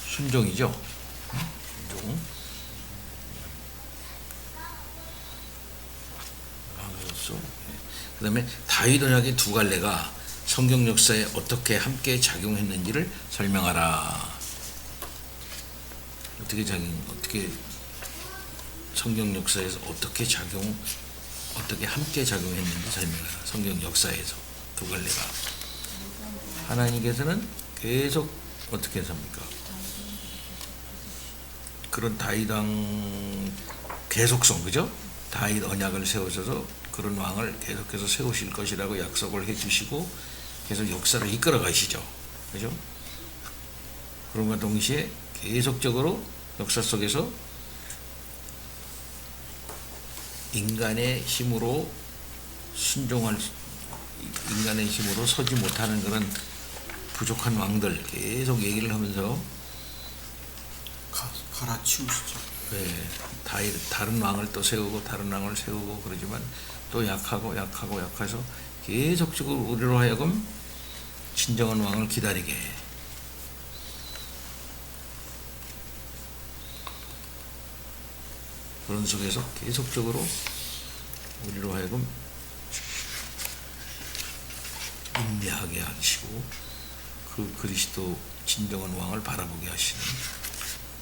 순종이죠. 순종. 그 다음에 다윗 언약의 두 갈래가 성경 역사에 어떻게 함께 작용했는지를 설명하라. 어떻게 성경 역사에서 어떻게 함께 작용했는지 설명하라. 성경 역사에서 두 갈래가 하나님께서는 계속 어떻게 삽니까? 그런 다윗 왕 계속성, 그죠? 다윗 언약을 세우셔서 그런 왕을 계속해서 세우실 것이라고 약속을 해주시고 계속 역사를 이끌어 가시죠, 그죠? 그런과 동시에 계속적으로 역사 속에서 인간의 힘으로 인간의 힘으로 서지 못하는 그런 부족한 왕들 계속 얘기를 하면서 갈아치우시죠. 네, 다른 왕을 또 세우고 다른 왕을 세우고 그러지만 또 약해서 계속적으로 우리로 하여금 진정한 왕을 기다리게. 그런 속에서 계속적으로 우리로 하여금 인내하게 하시고 그 그리스도 진정한 왕을 바라보게 하시는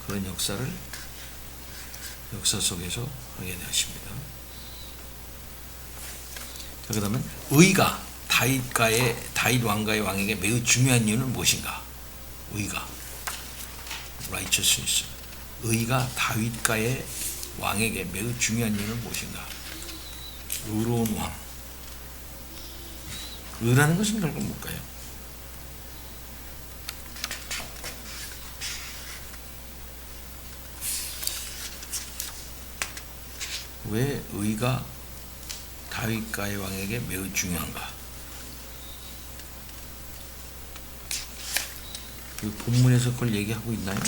그런 역사 속에서 하게 하십니다. 자, 그다음에 의가 다윗 왕가의 왕에게 매우 중요한 이유는 무엇인가? 의가 righteousness. 의가 다윗가의 왕에게 매우 중요한 이유는 무엇인가? 의로운 왕. 의라는 것은 결국 뭘까요? 왜 의가 다윗가의 왕에게 매우 중요한가? 이 본문에서 그걸 얘기하고 있나요?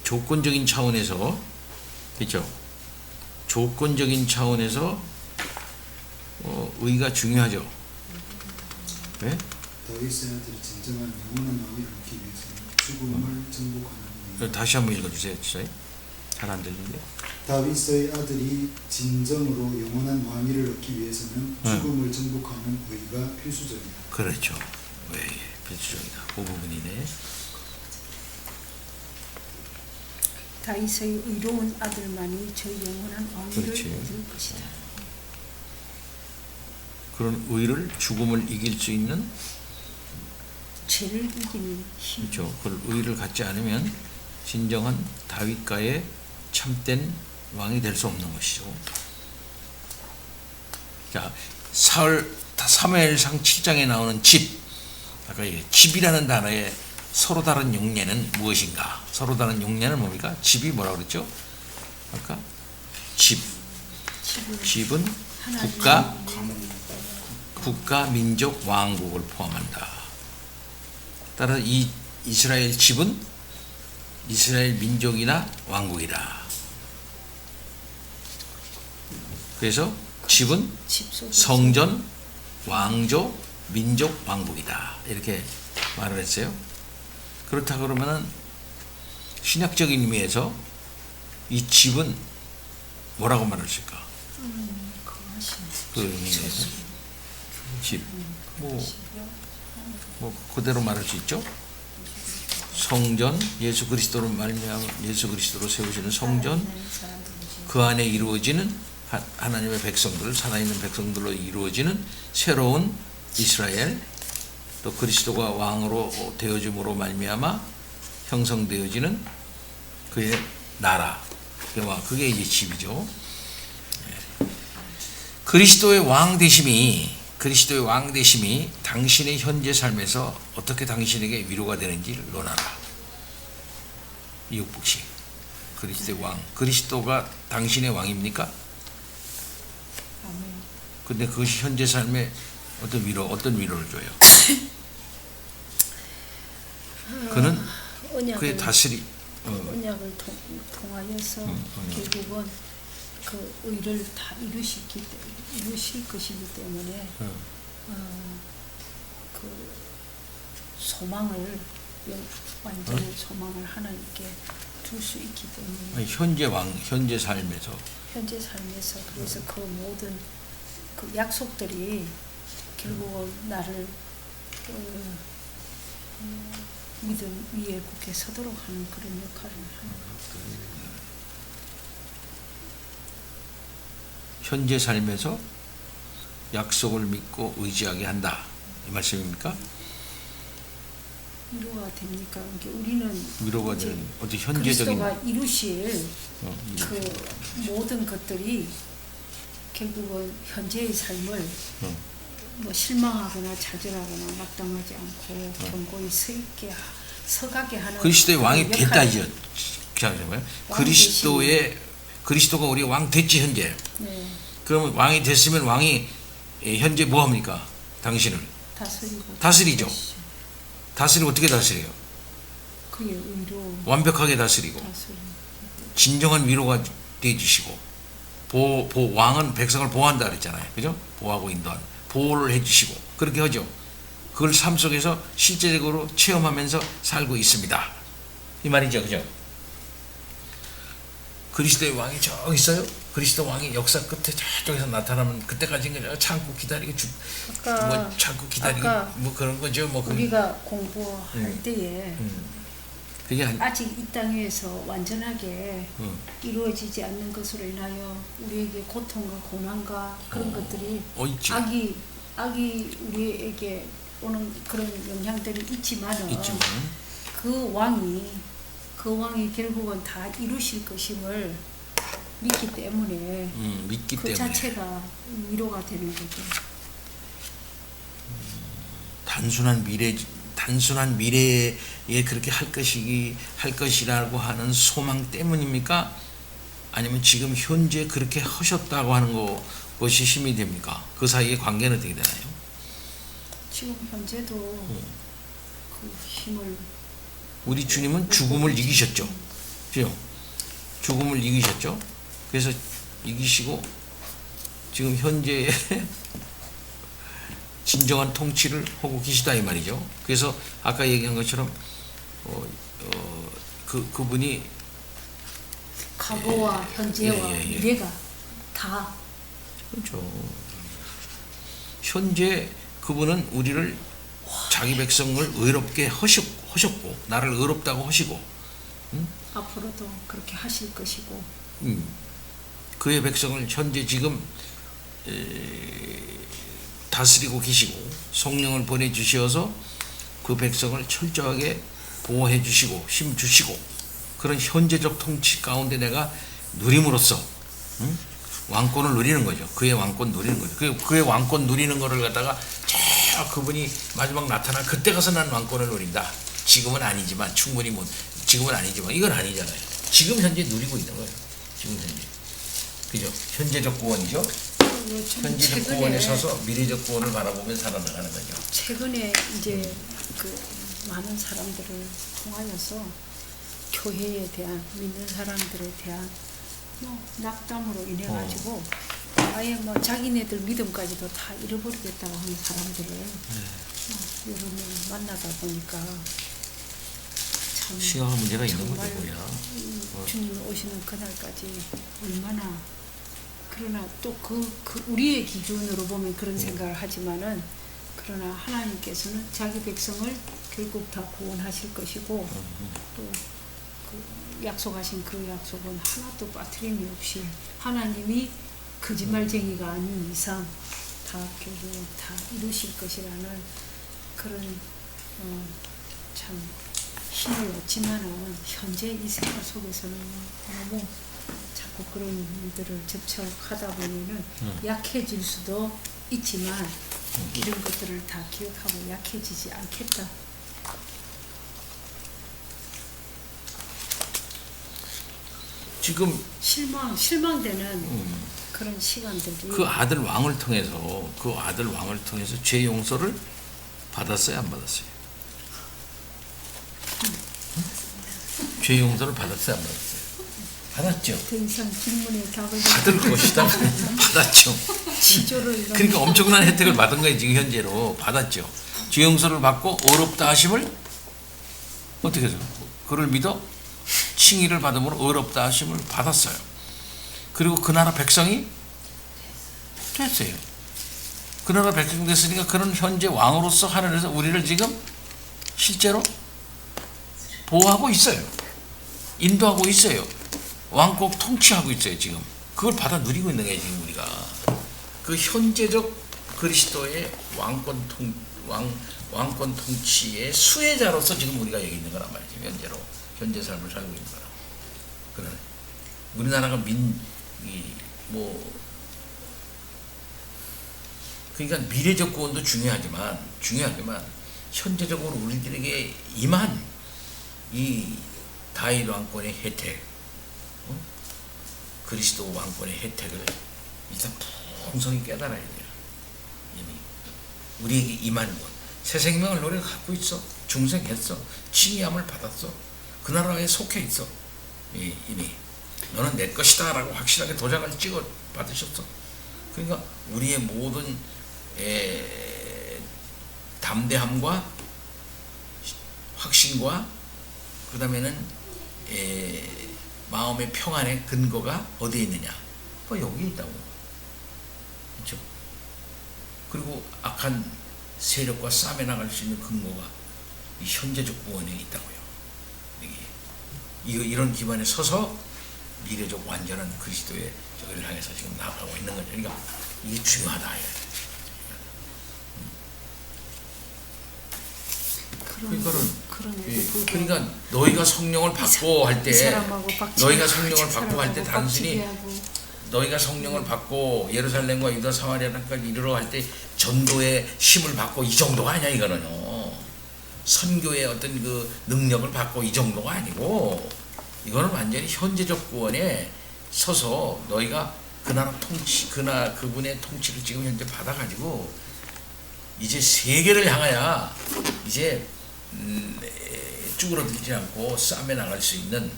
조건적인 차원에서, 그렇죠? 조건적인 차원에서 의가 중요하죠. 왜? 다윗의 아들이 진정한 영원한 왕을 얻기 위해서는 죽음을 정복하는 의. 다시 한번 읽어주세요, 지사님. 잘 안 들리는데. 다윗의 아들이 진정으로 영원한 왕위를 얻기 위해서는 네. 죽음을 정복하는 의가 필수적이다. 그렇죠. 왜 필수적이다. 그 부분이네. 다윗의 의로운 아들만이 저 영원한 왕위를 그렇지. 얻을 것이다. 그런 의를 죽음을 이길 수 있는 죄를 이기는 힘. 그렇죠. 그 의를 갖지 않으면 진정한 다윗가의 참된 왕이 될 수 없는 것이죠. 자, 사무엘상 7장에 나오는 집, 아까 이 집이라는 단어의 서로 다른 용례는 무엇인가? 서로 다른 용례는 뭡니까? 집이 뭐라고 그랬죠? 아까 집은 국가, 민족, 왕국을 포함한다. 따라서 이 이스라엘 집은 이스라엘 민족이나 왕국이다. 그래서 집은 집 속에서 성전, 왕조, 민족, 왕국이다. 이렇게 말을 했어요. 그렇다 그러면은 신학적인 의미에서 이 집은 뭐라고 말할 수 있을까? 그 의미에서 집, 뭐 그대로 말할 수 있죠. 성전, 예수 그리스도로 말미암아 예수 그리스도로 세우시는 성전, 그 안에 이루어지는 하나님의 백성들, 살아있는 백성들로 이루어지는 새로운 이스라엘, 또 그리스도가 왕으로 되어짐으로 말미암아 형성되어지는 그의 나라, 그게 이제 집이죠. 그리스도의 왕 되심이 당신의 현재 삶에서 어떻게 당신에게 위로가 되는지를 논하라. 이육복식. 그리스도의 왕. 그리스도가 당신의 왕입니까? 근데 그것이 현재 삶에 어떤 위로를 줘요? 그는 그의 언약을 통하여서 결국은 그 의를 다 이루실 것이기 때문에 그 소망을 완전한 소망을 하나님께 줄 수 있기 때문에 현재 삶에서 그래서 그 모든 그 약속들이 결국은 나를 믿음 위에 굳게 서도록 하는 그런 역할을 하는 것. 현재 삶에서 약속을 믿고 의지하게 한다. 이 말씀입니까? 위로가 됩니까? 그러니까 우리는 위로가 되는 어떤 현재적인 그리스도가 이루실 그 모든 것들이 결국은 현재의 삶을 뭐 실망하거나 좌절하거나 마땅하지 않고 견고히 서가게 하는 그리스도의 왕이 됐다 이제 왕이 그리스도가 우리 왕 됐지 현재. 네, 그러면 왕이 됐으면 왕이 현재 뭐 합니까? 당신을 다스리죠. 다스리고 어떻게 다스려요? 그의 의로 완벽하게 다스리고 진정한 위로가 되어주시고 왕은 백성을 보호한다 그랬잖아요. 그죠? 보호하고 인도한 보호를 해주시고 그렇게 하죠. 그걸 삶 속에서 실제적으로 체험하면서 살고 있습니다. 이 말이죠. 그죠? 그리스도의 왕이 저기 있어요. 그리스도 왕이 역사 끝에 저쪽에서 나타나면 그때까지 그냥 참고 기다리고 참고 기다리고 뭐 그런 거죠. 뭐 우리가 공부할 때에 그게 아직 이 땅에서 완전하게 이루어지지 않는 것으로 인하여 우리에게 고통과 고난과 그런 것들이 악이 우리에게 오는 그런 영향들이 있지만은 그 왕이 결국은 다 이루실 것임을 믿기 때문에 그 자체가 위로가 되는 거죠. 단순한 미래에 그렇게 할 것이라고 하는 소망 때문입니까? 아니면 지금 현재 그렇게 하셨다고 하는 것이 힘이 됩니까? 그 사이의 관계는 어떻게 되나요? 지금 현재도 그 힘을 우리 주님은 죽음을 이기셨죠. 그죠? 죽음을 이기셨죠. 그래서 이기시고 지금 현재의 진정한 통치를 하고 계시다 이 말이죠. 그래서 아까 얘기한 것처럼 그분이 과거와 현재와 예. 미래가 다 그렇죠. 현재 그분은 우리를 자기 백성을 의롭게 하셨고 나를 의롭다고 하시고 앞으로도 그렇게 하실 것이고 그의 백성을 현재 지금 다스리고 계시고 성령을 보내주셔서 그 백성을 철저하게 보호해 주시고 힘 주시고 그런 현재적 통치 가운데 내가 누림으로써 왕권을 누리는 거죠. 그의 왕권 누리는 거죠. 그의 왕권 누리는 거를 갖다가 저 그분이 마지막 나타나 그때 가서 난 왕권을 누린다. 지금은 아니지만 충분히 못 지금은 아니지만 이건 아니잖아요. 지금 현재 누리고 있는 거예요. 지금 현재 그죠? 현재적 구원이죠. 현재적 구원에 서서 미래적 구원을 바라보며 살아나가는 거죠. 최근에 이제 그 많은 사람들을 통하여서 교회에 대한 믿는 사람들에 대한 낙담으로 인해 가지고 아예 뭐 자기네들 믿음까지도 다 잃어버리겠다고 하는 사람들을 여러 명 만나다 보니까 참 시간과 문제가 있는 정말 거죠, 뭐야. 주님 오시는 그날까지 얼마나 그러나 또 그 우리의 기준으로 보면 그런 생각을 하지만은 그러나 하나님께서는 자기 백성을 결국 다 구원하실 것이고 또 그 약속하신 그 약속은 하나도 빠트림이 없이 하나님이 거짓말쟁이가 아닌 이상 다 결국 다 이루실 것이라는 그런 참 힘을 얻지만은 현재 이 생활 속에서는 너무 자꾸 그런 일들을 접촉하다 보면은 약해질 수도 있지만 이런 것들을 다 기억하고 약해지지 않겠다. 지금 실망되는 그런 시간들이 그 아들 왕을 통해서 죄 용서를 받았어요, 안 받았어요? 죄 용서를 받았어요, 안 받았어요? 받았죠. 더 이상 질문에 답을 받을 것이다. 받았죠. 지조를 그러니까 엄청난 혜택을 받은 거예요. 지금 현재로 받았죠. 죄 용서를 받고 어렵다 하심을 어떻게 해서 그를 믿어 칭의를 받음으로 어렵다 하심을 받았어요. 그리고 그 나라 백성이 됐어요. 그 나라 백성 됐으니까 그런 현재 왕으로서 하늘에서 우리를 지금 실제로 보호하고 있어요. 인도하고 있어요. 왕국 통치하고 있어요. 지금 그걸 받아 누리고 있는 게 지금 우리가 그 현재적 그리스도의 왕권 통치의 수혜자로서 지금 우리가 여기 있는 거란 말이죠. 현재 삶을 살고 있는 거라. 그래. 우리나라가 그러니까 미래적 구원도 중요하지만 현재적으로 우리들에게 임한 이 다윗 왕권의 혜택, 그리스도 왕권의 혜택을 일단 풍성히 깨달아야 돼요. 이미 우리에게 임한 것, 새 생명을 너희가 갖고 있어, 중생했어, 칭의함을 받았어, 그 나라에 속해 있어. 이미 너는 내 것이다라고 확실하게 도장을 찍어 받으셨어. 그러니까 우리의 모든 담대함과 확신과 그 다음에는 마음의 평안의 근거가 어디에 있느냐? 여기에 있다고. 그렇죠? 그리고 악한 세력과 싸매 나갈 수 있는 근거가 이 현재적 구원에 있다고요. 이런 기반에 서서 미래적 완전한 그리스도의 저기를 향해서 지금 나아가고 있는 거죠. 그러니까 이게 중요하다. 그러니까 너희가 성령을 받고 할 때 단순히 너희가 성령을 받고 예루살렘과 유다 사마리아까지 이르러 할 때 전도의 힘을 받고 이 정도가 아니야. 이거는요. 선교의 어떤 그 능력을 받고 이 정도가 아니고 이거는 완전히 현재적 구원에 서서 너희가 그 나라 통치, 그분의 통치를 지금 현재 받아가지고 이제 세계를 향하여 이제 쭈그러들지 않고 싸매 나갈 수 있는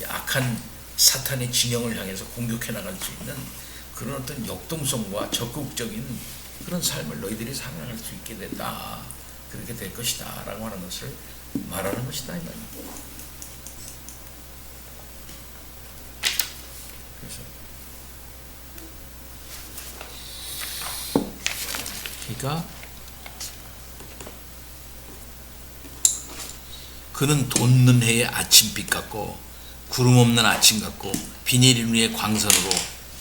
악한 사탄의 진영을 향해서 공격해 나갈 수 있는 그런 어떤 역동성과 적극적인 그런 삶을 너희들이 살아갈 수 있게 된다. 그렇게 될 것이다 라고 하는 것을 말하는 것이다 이 말입니다. 뭡니까? 그는 돋는 해의 아침빛 같고 구름 없는 아침 같고 비 내리는 위의 광선으로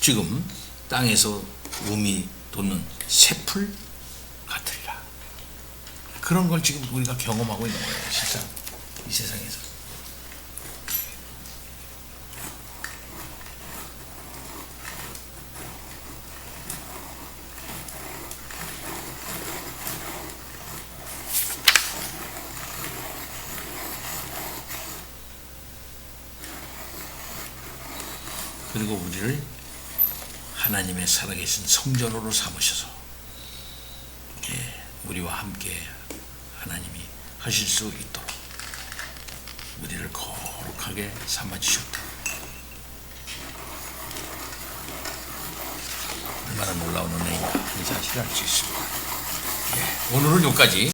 지금 땅에서 음이 돋는 새풀 같으리라. 그런 걸 지금 우리가 경험하고 있는 거예요. 진짜 이 세상에서. 그리고 우리를 하나님의 살아계신 성전으로 삼으셔서 우리와 함께 하나님이 하실 수 있도록 우리를 거룩하게 삼아주셨다. 얼마나 놀라운 은혜인가 이 사실을 알 수 있습니다. 오늘은 여기까지.